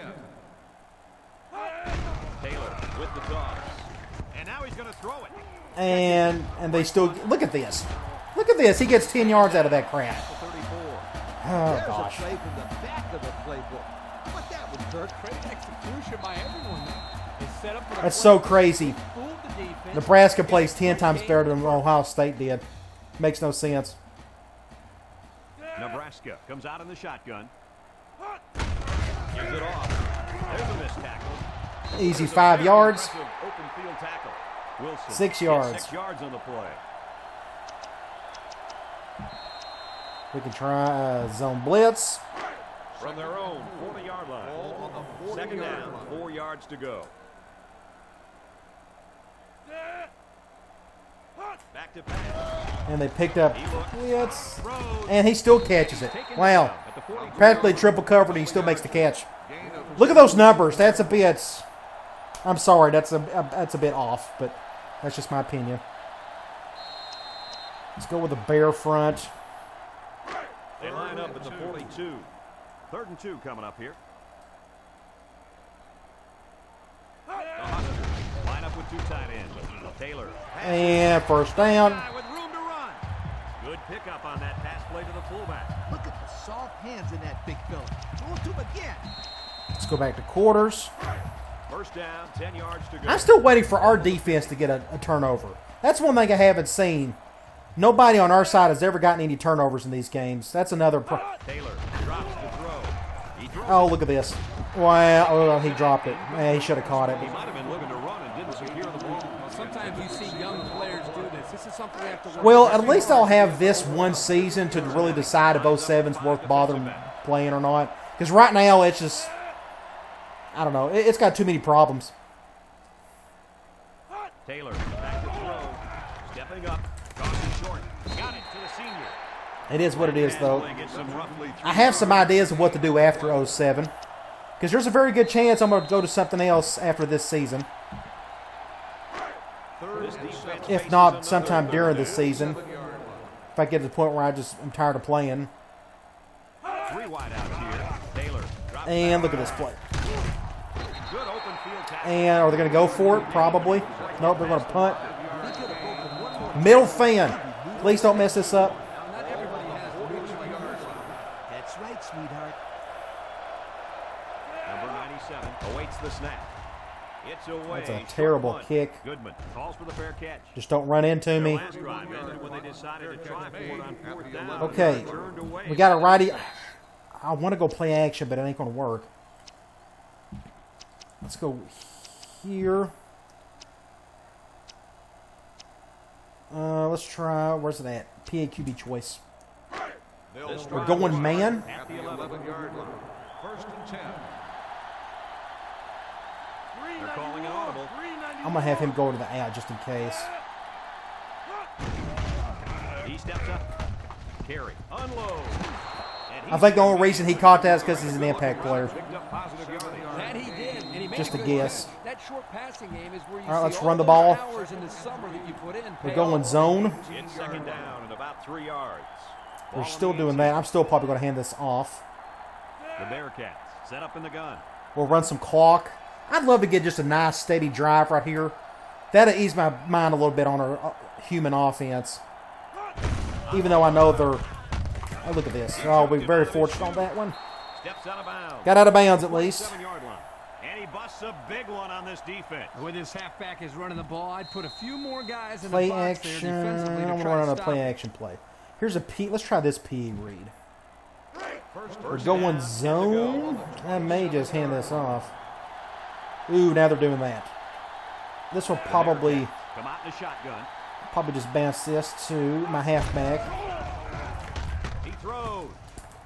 Taylor with the toss. And now he's going to throw it. And they still look at this. Look at this. He gets 10 yards out of that crap. 34. Oh There's gosh. a play from the back of the playbook. But that was Kirk. Great execution by everyone there. It's set up for the That's so crazy. fooled the defense. Nebraska plays 10 times better than Ohio State did. Makes no sense. Nebraska comes out in the shotgun. Gives it off. There's a missed tackle. Easy 5 yards. Open field tackle. Wilson 6 gets yards. 6 yards on the play. We can try zone blitz. From their own 40-yard line. Ball on the 2nd 40-yard down, line. 4 yards to go. Back to pass. And they picked up He looks. blitz. Throws. And he still catches it. Taken Wow. down at the 42. Practically triple covered and he still makes the catch. Gain of Look at those numbers. That's a bit... I'm sorry. That's a bit off, but that's just my opinion. Let's go with a bear front. They line up at the 42. 3rd and 2 coming up here. The Huskers line up with 2 tight ends. Taylor. And 1st down. With room to run. Good pickup on that pass play to the fullback. Look at the soft hands in that big fella. Throw it to him again. Let's go back to quarters. First down, 10 yards to go. I'm still waiting for our defense to get a turnover. That's one thing I haven't seen. Nobody on our side has ever gotten any turnovers in these games. That's another Taylor drops the throw. He throws Oh, look at this. Wow, oh, he dropped it. Man, he should have caught it. He might have been looking to run and didn't secure the ball. Well, sometimes you see young players do this. This is something they have to work Well, very at least hard I'll to have do. this one season to really decide if 07's worth bothering playing or not. Because right now, it's just, I don't know. It's got too many problems. Taylor back to throw. Stepping up. Tossing short. Got it to the senior. It is what it is, though. Gets some roughly I have some ideas of what to do after 07. Because there's a very good chance I'm going to go to something else after this season. If not, sometime during this season. If I get to the point where I'm tired of playing. 3 wide out here. Taylor drops And back. look at this play. Good open field tackle. And are they going to go for it? Probably. Nope, they're going to punt. Middle fan. Please don't mess this up. Not everybody has reach like yours. That's right, sweetheart. Number 97 awaits the snap. It's away. That's a Short terrible punt. kick. Goodman calls for the fair catch. Just don't run into Their me. last drive ended when they decided to try for it on 4th down. Okay. Turned away. We got a righty. I want to go play action, but it ain't going to work. Let's go here. Let's try. Where's it at? PAQB choice. This We're drive going will man. start at the 11-yard line. First and 10. They're calling an audible. I'm going to have him go to the out just in case. He steps up. Carry. Unload. And I think the only reason he caught that is because he's an impact player. picked up positive yardage. That he did, and he made Just a good guess. play. That short passing game is where you All right, see let's all run the those ball. hours in the summer that you put in We're pay going off. zone. It's second down and about 3 yards. We're Ball still on the doing that. I'm still probably going to hand this off. The Bearcats set up in the gun. We'll run some clock. I'd love to get just a nice, steady drive right here. That'll ease my mind a little bit on our human offense. Even though I know they're... Oh, look at this. Oh, we're very fortunate on that one. Steps out of bounds. Got out of bounds at least. 7-yard line. And he busts a big one on this defense. With his halfback is running the ball, I'd put a few more guys in Play the box action. there defensively I'm to going to try run to on a stop play him. action play. Here's a P. Let's try this P read. We're First going down, zone. I may just hand this off. Ooh, now they're doing that. This will probably come out in the shotgun. just bounce this to my halfback. He throws.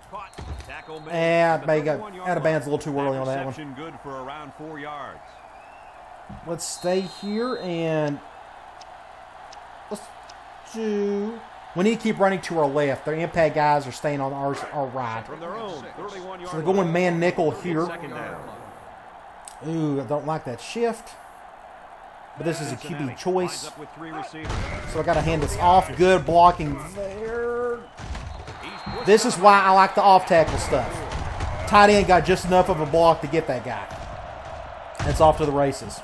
Caught. Tackle made. And The may got 31-yard out of bounds a line. little too early on that one. Reception good for around 4 yards. Let's stay here and let's do. We need to keep running to our left. Their impact guys are staying on our right. From their own 31-yard So they're going man nickel here. Second down. Ooh, I don't like that shift. But this is a Cincinnati QB choice. lines up with 3 receivers. So I got to hand this off. Good blocking there. He's pushed This is why I like the off-tackle stuff. Tight end got just enough of a block to get that guy. It's off to the races.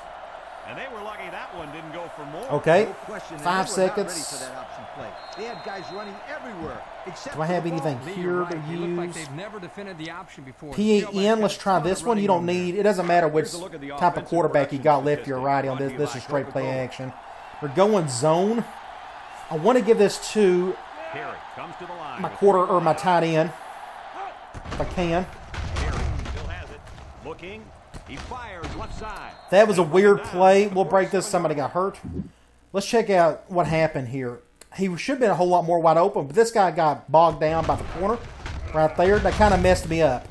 And they were lucky that one didn't go for more. Okay, No question. and 5 they were not ready seconds. for that option play. They had guys running everywhere. Except Do I for have the ball. anything Lee, here you're to right. They look like use? they've never defended the option before. PAN, let's try this one. You don't need, it doesn't matter which type of quarterback you got, lefty or righty on this. This is straight play action. We're going zone. I want to give this to Carey comes to the line. my quarter or my tight end, if I can. Carey still has it. Looking. He fires left side. That was a weird play. We'll break this. Somebody got hurt. Let's check out what happened here. He should have been a whole lot more wide open, but this guy got bogged down by the corner right there. That kind of messed me up.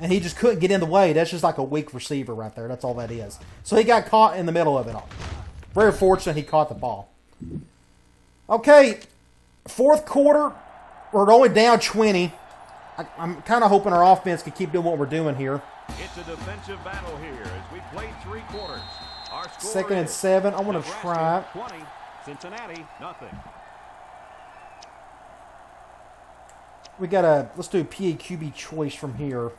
And he just couldn't get in the way. That's just like a weak receiver right there. That's all that is. So he got caught in the middle of it all. Very fortunate he caught the ball. Okay, fourth quarter. We're only down 20. I'm kind of hoping our offense can keep doing what we're doing here. It's a defensive battle here as we played 3 quarters. Our score Second and is 7. I want to Nebraska try. 20, Cincinnati, nothing. We got a, let's do a PAQB choice from here.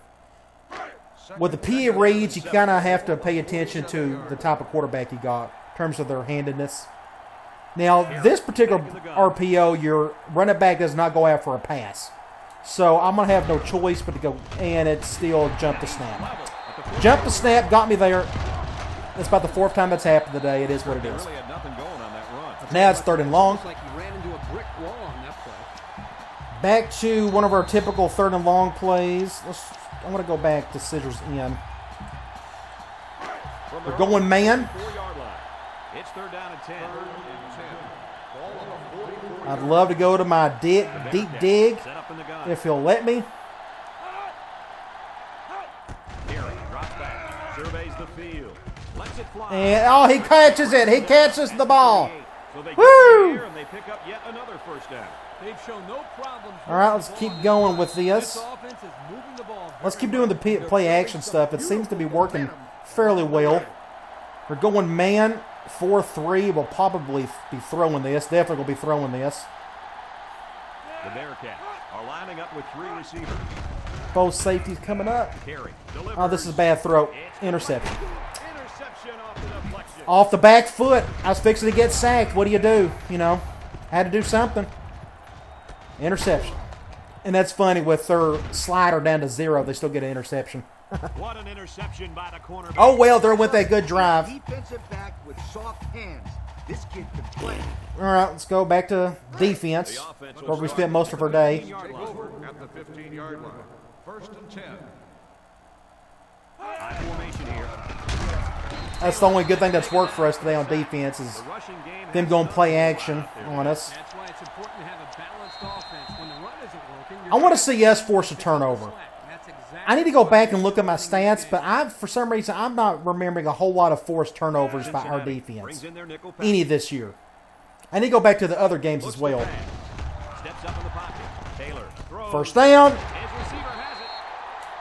With the PA reads, you kind of have to pay attention to the type of quarterback you got in terms of their handedness. Now, this particular RPO, your running back does not go out for a pass. So I'm going to have no choice but to go, and it's still jump the snap. Jump the snap, got me there. That's about the 4th time that's happened today. It is what it is. Now it's 3rd and long. Back to one of our typical 3rd and long plays. I'm going to go back to scissors in. We're going man. It's 3rd down and 10. I'd love to go to my deep dig if he'll let me. Surveys the field. Lets it fly. And oh, he catches it. He catches the ball. So they Woo! get and they pick up yet another 1st down. They've shown no problems. All right, let's keep going with this. This offense is moving the ball. Let's keep doing the play action stuff. It seems to be working fairly well. We're going man 4-3. We'll probably be throwing this. Definitely will be throwing this. The Bearcats are lining up with 3 receivers. Both safeties coming up. Carry. Oh, this is a bad throw. Interception. Interception off the deflection. Off the back foot. I was fixing to get sacked. What do? You know, had to do something. Interception. And that's funny. With their slider down to 0, they still get an interception. What an interception by the cornerback. Oh, well, there went that good drive. Defensive back with soft hands. This kid can play. All right, let's go back to defense, where we spent most of our day. Take over at the 15-yard line. 1st and 10. High formation here. That's the only good thing that's worked for us today on defense is The rushing game them has going play something action out there. on us. That's why it's important to have a balanced offense. When the run isn't working, I want to see us force a turnover. That's exactly I need to go back and look at my stats, but for some reason, I'm not remembering a whole lot of forced turnovers by our Cincinnati defense. brings in their nickel pass. Any this year. I need to go back to the other games as well. Steps up in the pocket. Taylor throws. 1st down. His receiver has it.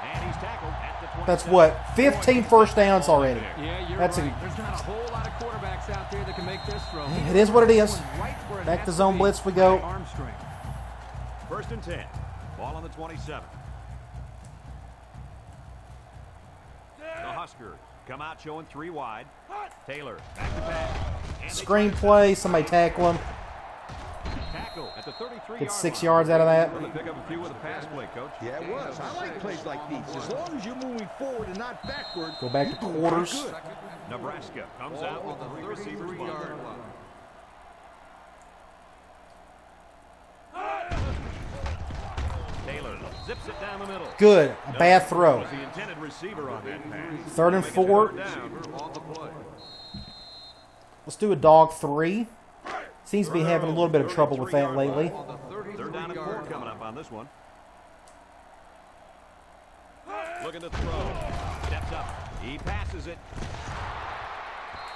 And he's tackled at the 27. That's what? 15 first downs already. Yeah, you're That's right. There's not a whole lot of quarterbacks out there that can make this throw. It is what it is. Right where it Back has to zone be. blitz we go. Arm strength. 1st and 10. Ball on the 27. The Huskers come out showing 3 wide. Taylor back to pass. And they Screenplay. Somebody tackle him. tackle at the 33-yard Get 6 yards out of that. Well, they pick up a few with a pass play, Coach. Yeah, it was. I like plays like these. As long as you're moving forward and not backward. Go back to quarters. Nebraska comes out with the 3 receivers. 33-yard line. Taylor zips it down the middle. Good. A bad throw. Was the intended receiver on that pass. 3rd and 4. Down. On the play. Let's do a dog 3. Seems to be having a little bit of trouble with that lately. On the 3rd down and 4 33-yard coming line. up on this one. Looking to throw. Steps up. He passes it.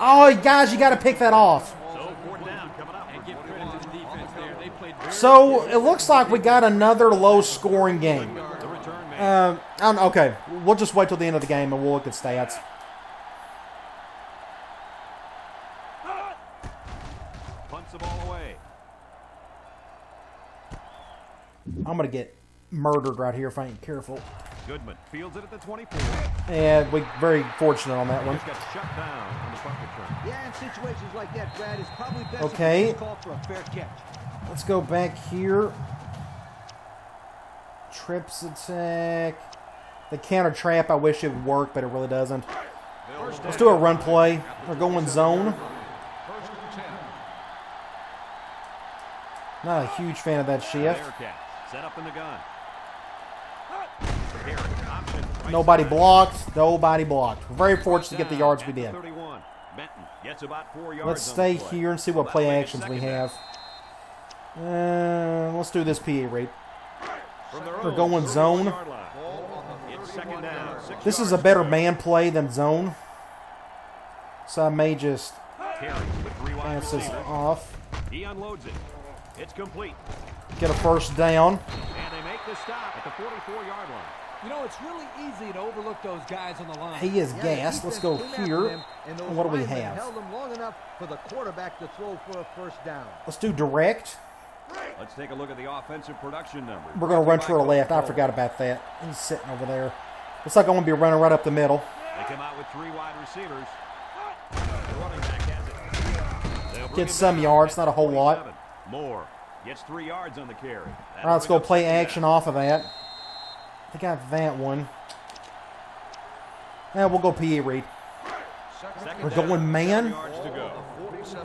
Oh, guys, you got to pick that off. So 4th down coming up. And give credit to the defense there. They played very So it looks like we got another low-scoring game. The return man. Okay, we'll just wait till the end of the game and we'll look at stats. Punts the ball away. I'm going to get murdered right here if I ain't careful. Goodman fields it at the 24. And we're very fortunate on that one. Just got shut down on the punt return. Yeah, in situations like that, Brad, it's probably best Okay. if it's called for a fair catch. Let's go back here. Trips attack. The counter trap, I wish it would work, but it really doesn't. Let's do a run play. We're going zone. 1st and 10. Not a huge fan of that shift. Bearcats set up in the gun. Garrett, option, right Nobody side. blocked. Nobody blocked. We're very fortunate to get the yards we At the did. 31. Benton gets about 4 yards. Let's on stay the play. here and see what That'll play make it actions we second down. have. Let's do this PA rate. From their We're own going zone. 31-yard line. It's 2nd down. 6 This is yards a better to go. man play than zone. So I may just Carry with 3 wide pass this receivers. off. He unloads it. It's complete. Get a first down. And they make the stop at the 44-yard line. You know, it's really easy to overlook those guys on the line. He is Yeah, gassed. the Let's defense go came after here. them, and those And what do we linemen have? held them long enough for the quarterback to throw for a first down. Let's do direct. Let's take a look at the offensive production numbers. We're going to run to our left. I forgot about that. He's sitting over there. Looks like I'm going to be running right up the middle. They come out with 3 wide receivers. The running back has it. They'll Gets some yards, not a whole lot. Moore gets 3 yards on the carry. All right, let's go play action off of that. I got that one. Yeah, we'll go PE read. We're going man.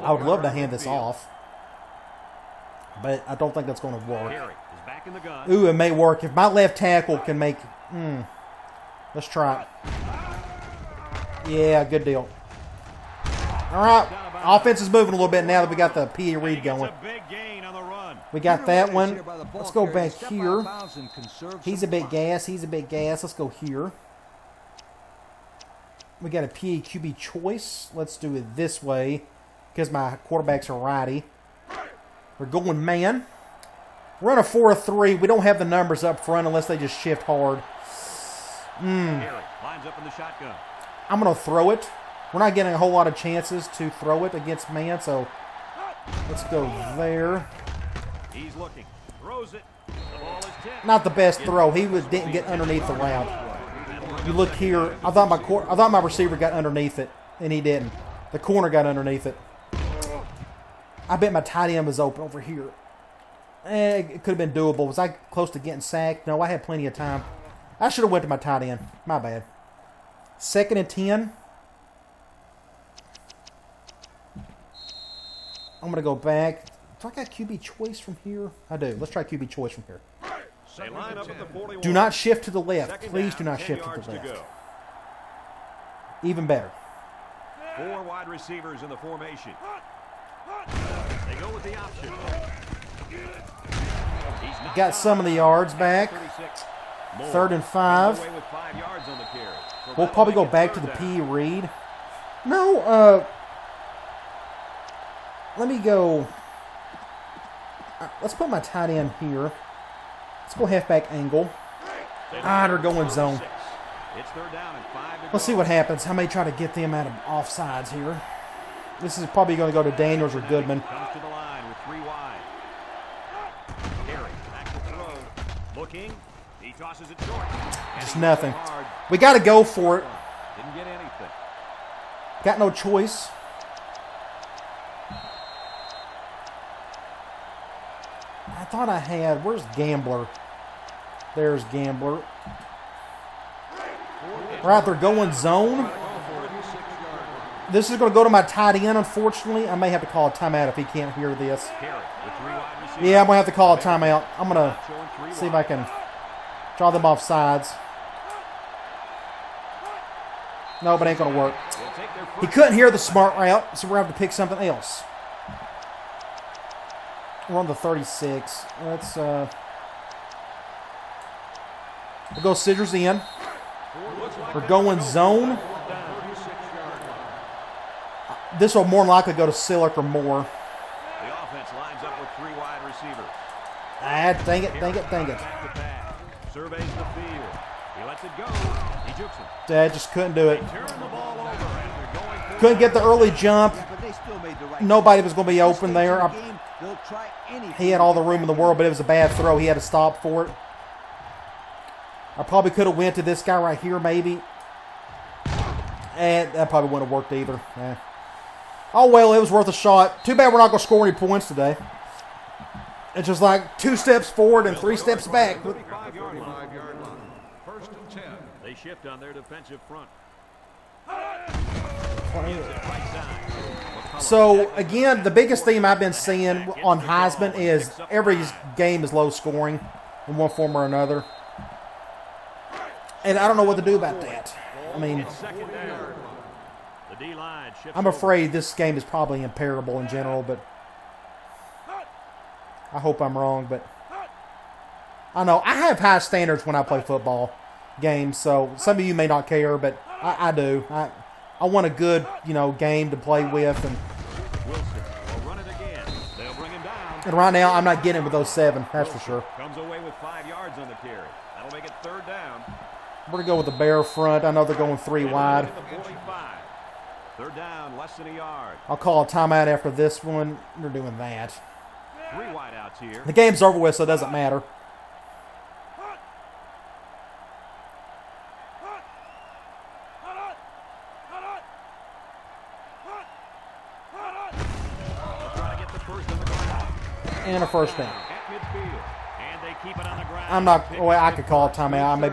I would love to hand this off, but I don't think that's going to work. Ooh, it may work. If my left tackle can make... let's try it. Yeah, good deal. All right. Offense is moving a little bit now that we got the PE read going. We got that one. Let's go back here. He's a bit gas. He's a bit gas. Let's go here. We got a PE QB choice. Let's do it this way because my quarterbacks are righty. We're going man. We're on a 4-3. We don't have the numbers up front unless they just shift hard. I'm going to throw it. We're not getting a whole lot of chances to throw it against man, so let's go there. He's looking. Throws it. The ball is tipped. Not the best throw. He didn't get underneath the route. You look here. I thought my receiver got underneath it, and he didn't. The corner got underneath it. I bet my tight end was open over here. It could have been doable. Was I close to getting sacked? No, I had plenty of time. I should have went to my tight end. My bad. 2nd and 10. I'm going to go back. Do I got QB choice from here? I do. Let's try QB choice from here. They line up at the 41. Do not shift to the left. Second Please down, do not 10 shift to yards the left. go. Even better. 4 wide receivers in the formation. They go with the option. Got some of the yards back. 3rd and 5. We'll probably go back to the PE read. No, let me go. Let's put my tight end here. Let's go halfback angle. They're going zone. Let's see what happens. I may try to get them out of offsides here. This is probably going to go to Daniels or Goodman. Comes to the line with 3 wide. Carey back to throw. Looking. He tosses it short. Just nothing. We got to go for it. Didn't get anything. Got no choice. I thought I had. Where's Gambler? There's Gambler. Right, they're going zone. This is going to go to my tight end, unfortunately. I may have to call a timeout if he can't hear this. Yeah, I'm going to have to call a timeout. I'm going to see if I can draw them off sides. No, but it ain't going to work. He couldn't hear the smart route, so we're going to have to pick something else. We're on the 36. Let's we'll go scissors in. We're going zone. This will more than likely go to Sillick or Moore. The offense lines up with 3 wide receivers. Dang it. Surveys the field. He lets it go. He jukes him. Dad just couldn't do it. Turn the ball over and they're going for Couldn't get the early jump. But they still made the right Nobody was going to be open there. They'll try anything. He had all the room in the world, but it was a bad throw. He had to stop for it. I probably could have went to this guy right here, maybe. And that probably wouldn't have worked either. Oh, well, it was worth a shot. Too bad we're not going to score any points today. It's just like 2 steps forward and 3 steps back. 35-yard line. 1st and 10. They shift on their defensive front. So, again, the biggest theme I've been seeing on Heisman is every game is low scoring in one form or another. And I don't know what to do about that. I mean, I'm afraid this game is probably imparable in general, but I hope I'm wrong. But I know I have high standards when I play football games, so some of you may not care, but I do. I want a good, game to play with, and right now I'm not getting it with those 7. That's for sure. Comes away with 5 yards on the carry. That'll make it 3rd down. We're going to go with the Bear front. I know they're going 3 wide. 3rd down, less than a yard. I'll call a timeout after this one. They're doing that. 3 wide outs here. The game's over with, so it doesn't matter. first down. At midfield. And they keep it on the ground. I'm not. Well, I could call a timeout.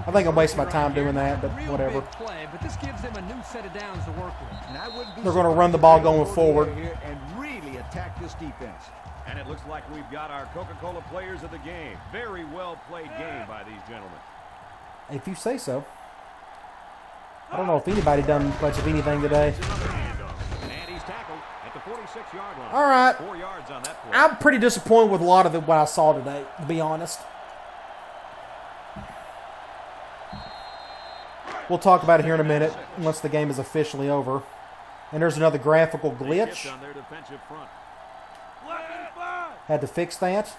I think I'm wasting my time doing that, but Real whatever. big play, but this gives them a new set of downs to work with. And I wouldn't be They're gonna run the ball going surprised if forward. they here and really attack this defense. And it looks like we've got our Coca-Cola players of the game. Very well played game by these gentlemen. If you say so. I don't know if anybody done much of anything today. There's another handoff. And he's tackled at the 46-yard line. All right. 4 yards on that play. I'm pretty disappointed with a lot of what I saw today, to be honest. We'll talk about it here in a minute once the game is officially over. And there's another graphical They glitch. shift on their defensive front. Had to fix that.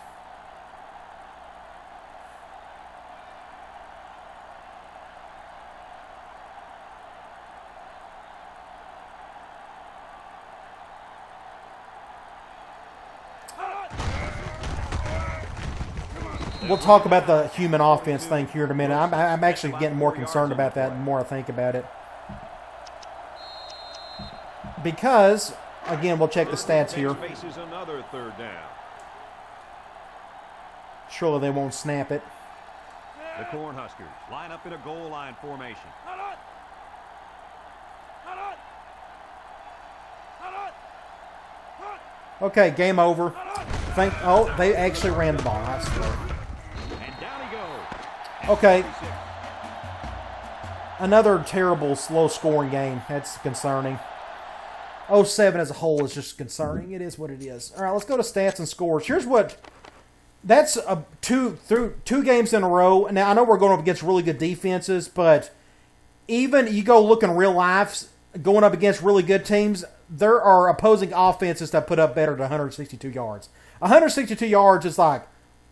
We'll talk about the human offense thing here in a minute. I'm actually getting more concerned about that the more I think about it. Because, again, we'll check the stats here. Faces another third down. Surely they won't snap it. The Cornhuskers line up in a goal line formation. Okay, game over. Oh, they actually ran the ball. That's good. And down he goes. Okay. Another terrible, slow-scoring game. That's concerning. 07 as a whole is just concerning. It is what it is. All right, let's go to stats and scores. Here's what... That's two games in a row. Now, I know we're going up against really good defenses, but even you go look in real life, going up against really good teams, there are opposing offenses that put up better than 162 yards. 162 yards is like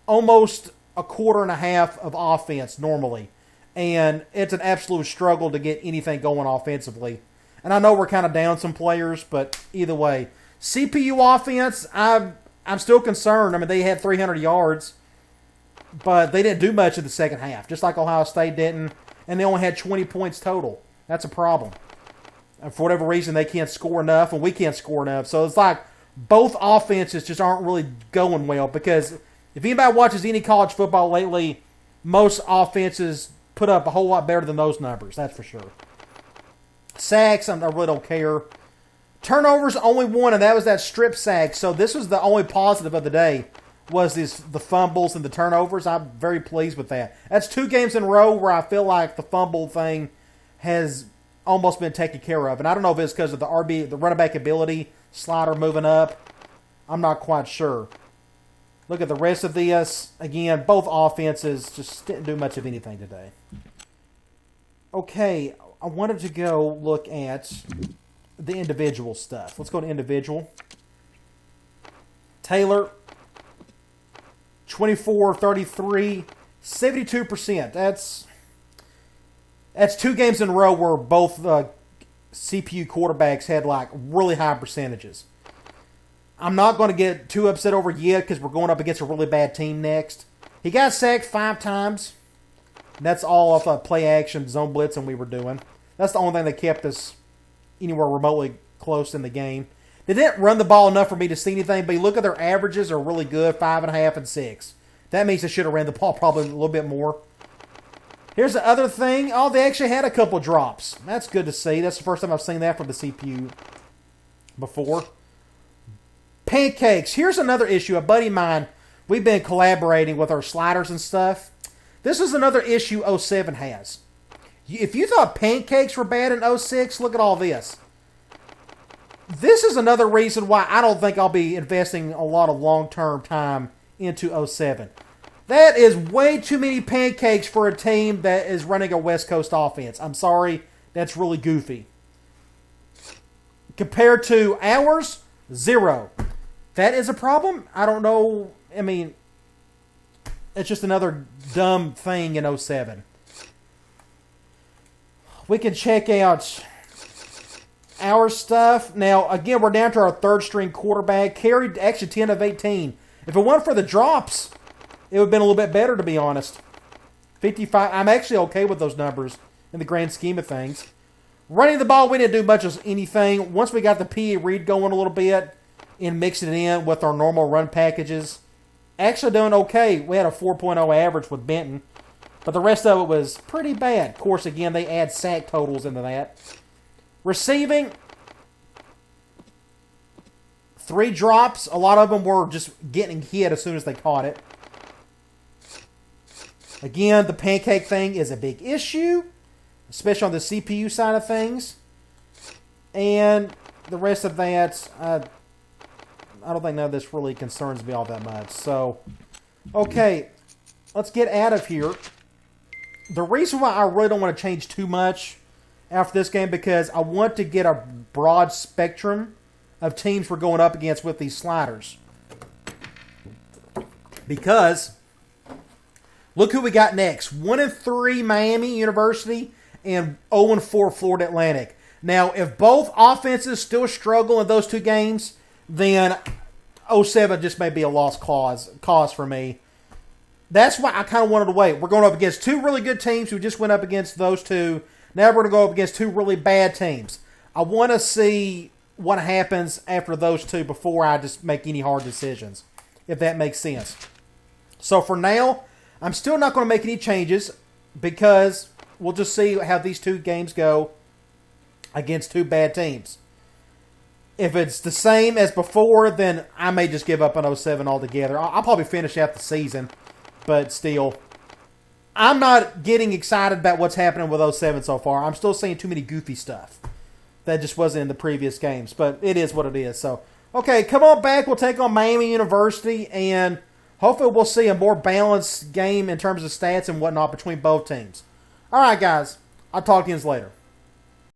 almost a quarter and a half of offense normally. And it's an absolute struggle to get anything going offensively. And I know we're kind of down some players, but either way. CPU offense, I'm still concerned. I mean, they had 300 yards, but they didn't do much in the second half, just like Ohio State didn't. And they only had 20 points total. That's a problem. And for whatever reason, they can't score enough, and we can't score enough. So it's like both offenses just aren't really going well, because if anybody watches any college football lately, most offenses put up a whole lot better than those numbers. That's for sure. Sacks, I really don't care. Turnovers, only one, and that was that strip sack. So this was the only positive of the day, was the fumbles and the turnovers. I'm very pleased with that. That's 2 games in a row where I feel like the fumble thing has almost been taken care of. And I don't know if it's because of the running back ability, slider moving up. I'm not quite sure. Look at the rest of this. Again, both offenses just didn't do much of anything today. Okay, I wanted to go look at the individual stuff. Let's go to individual. Taylor, 24, 33, 72%. That's 2 games in a row where both CPU quarterbacks had like really high percentages. I'm not going to get too upset over it yet because we're going up against a really bad team next. He got sacked 5 times. That's all off of play action, zone blitzing we were doing. That's the only thing that kept us anywhere remotely close in the game. They didn't run the ball enough for me to see anything, but you look at their averages are really good, 5.5 and 6. That means they should have ran the ball probably a little bit more. Here's the other thing. Oh, they actually had a couple drops. That's good to see. That's the first time I've seen that from the CPU before. Pancakes. Here's another issue. A buddy of mine, we've been collaborating with our sliders and stuff. This is another issue 07 has. If you thought pancakes were bad in 06, look at all this. This is another reason why I don't think I'll be investing a lot of long-term time into 07. That is way too many pancakes for a team that is running a West Coast offense. I'm sorry, that's really goofy. Compared to ours, 0. That is a problem? I don't know. I mean, it's just another dumb thing in 07. We can check out our stuff. Now, again, we're down to our 3rd-string quarterback. Carried actually 10 of 18. If it weren't for the drops, it would have been a little bit better, to be honest. 55. I'm actually okay with those numbers in the grand scheme of things. Running the ball, we didn't do much of anything. Once we got the PE read going a little bit and mixing it in with our normal run packages, actually doing okay. We had a 4.0 average with Benton, but the rest of it was pretty bad. Of course, again, they add sack totals into that. Receiving, 3 drops. A lot of them were just getting hit as soon as they caught it. Again, the pancake thing is a big issue, especially on the CPU side of things. And the rest of that, I don't think none of this really concerns me all that much. So, okay, let's get out of here. The reason why I really don't want to change too much after this game, because I want to get a broad spectrum of teams we're going up against with these sliders. Because look who we got next. 1-3 Miami University and 0-4 Florida Atlantic. Now, if both offenses still struggle in those 2 games, then 0-7 just may be a lost cause for me. That's why I kind of wanted to wait. We're going up against 2 really good teams who just went up against those 2. Now we're going to go up against 2 really bad teams. I want to see what happens after those 2 before I just make any hard decisions, if that makes sense. So for now, I'm still not going to make any changes because we'll just see how these 2 games go against 2 bad teams. If it's the same as before, then I may just give up on 0-7 altogether. I'll probably finish out the season, but still, I'm not getting excited about what's happening with 0-7 so far. I'm still seeing too many goofy stuff that just wasn't in the previous games, but it is what it is. So, okay, come on back. We'll take on Miami University, and hopefully we'll see a more balanced game in terms of stats and whatnot between both teams. All right, guys. I'll talk to you later.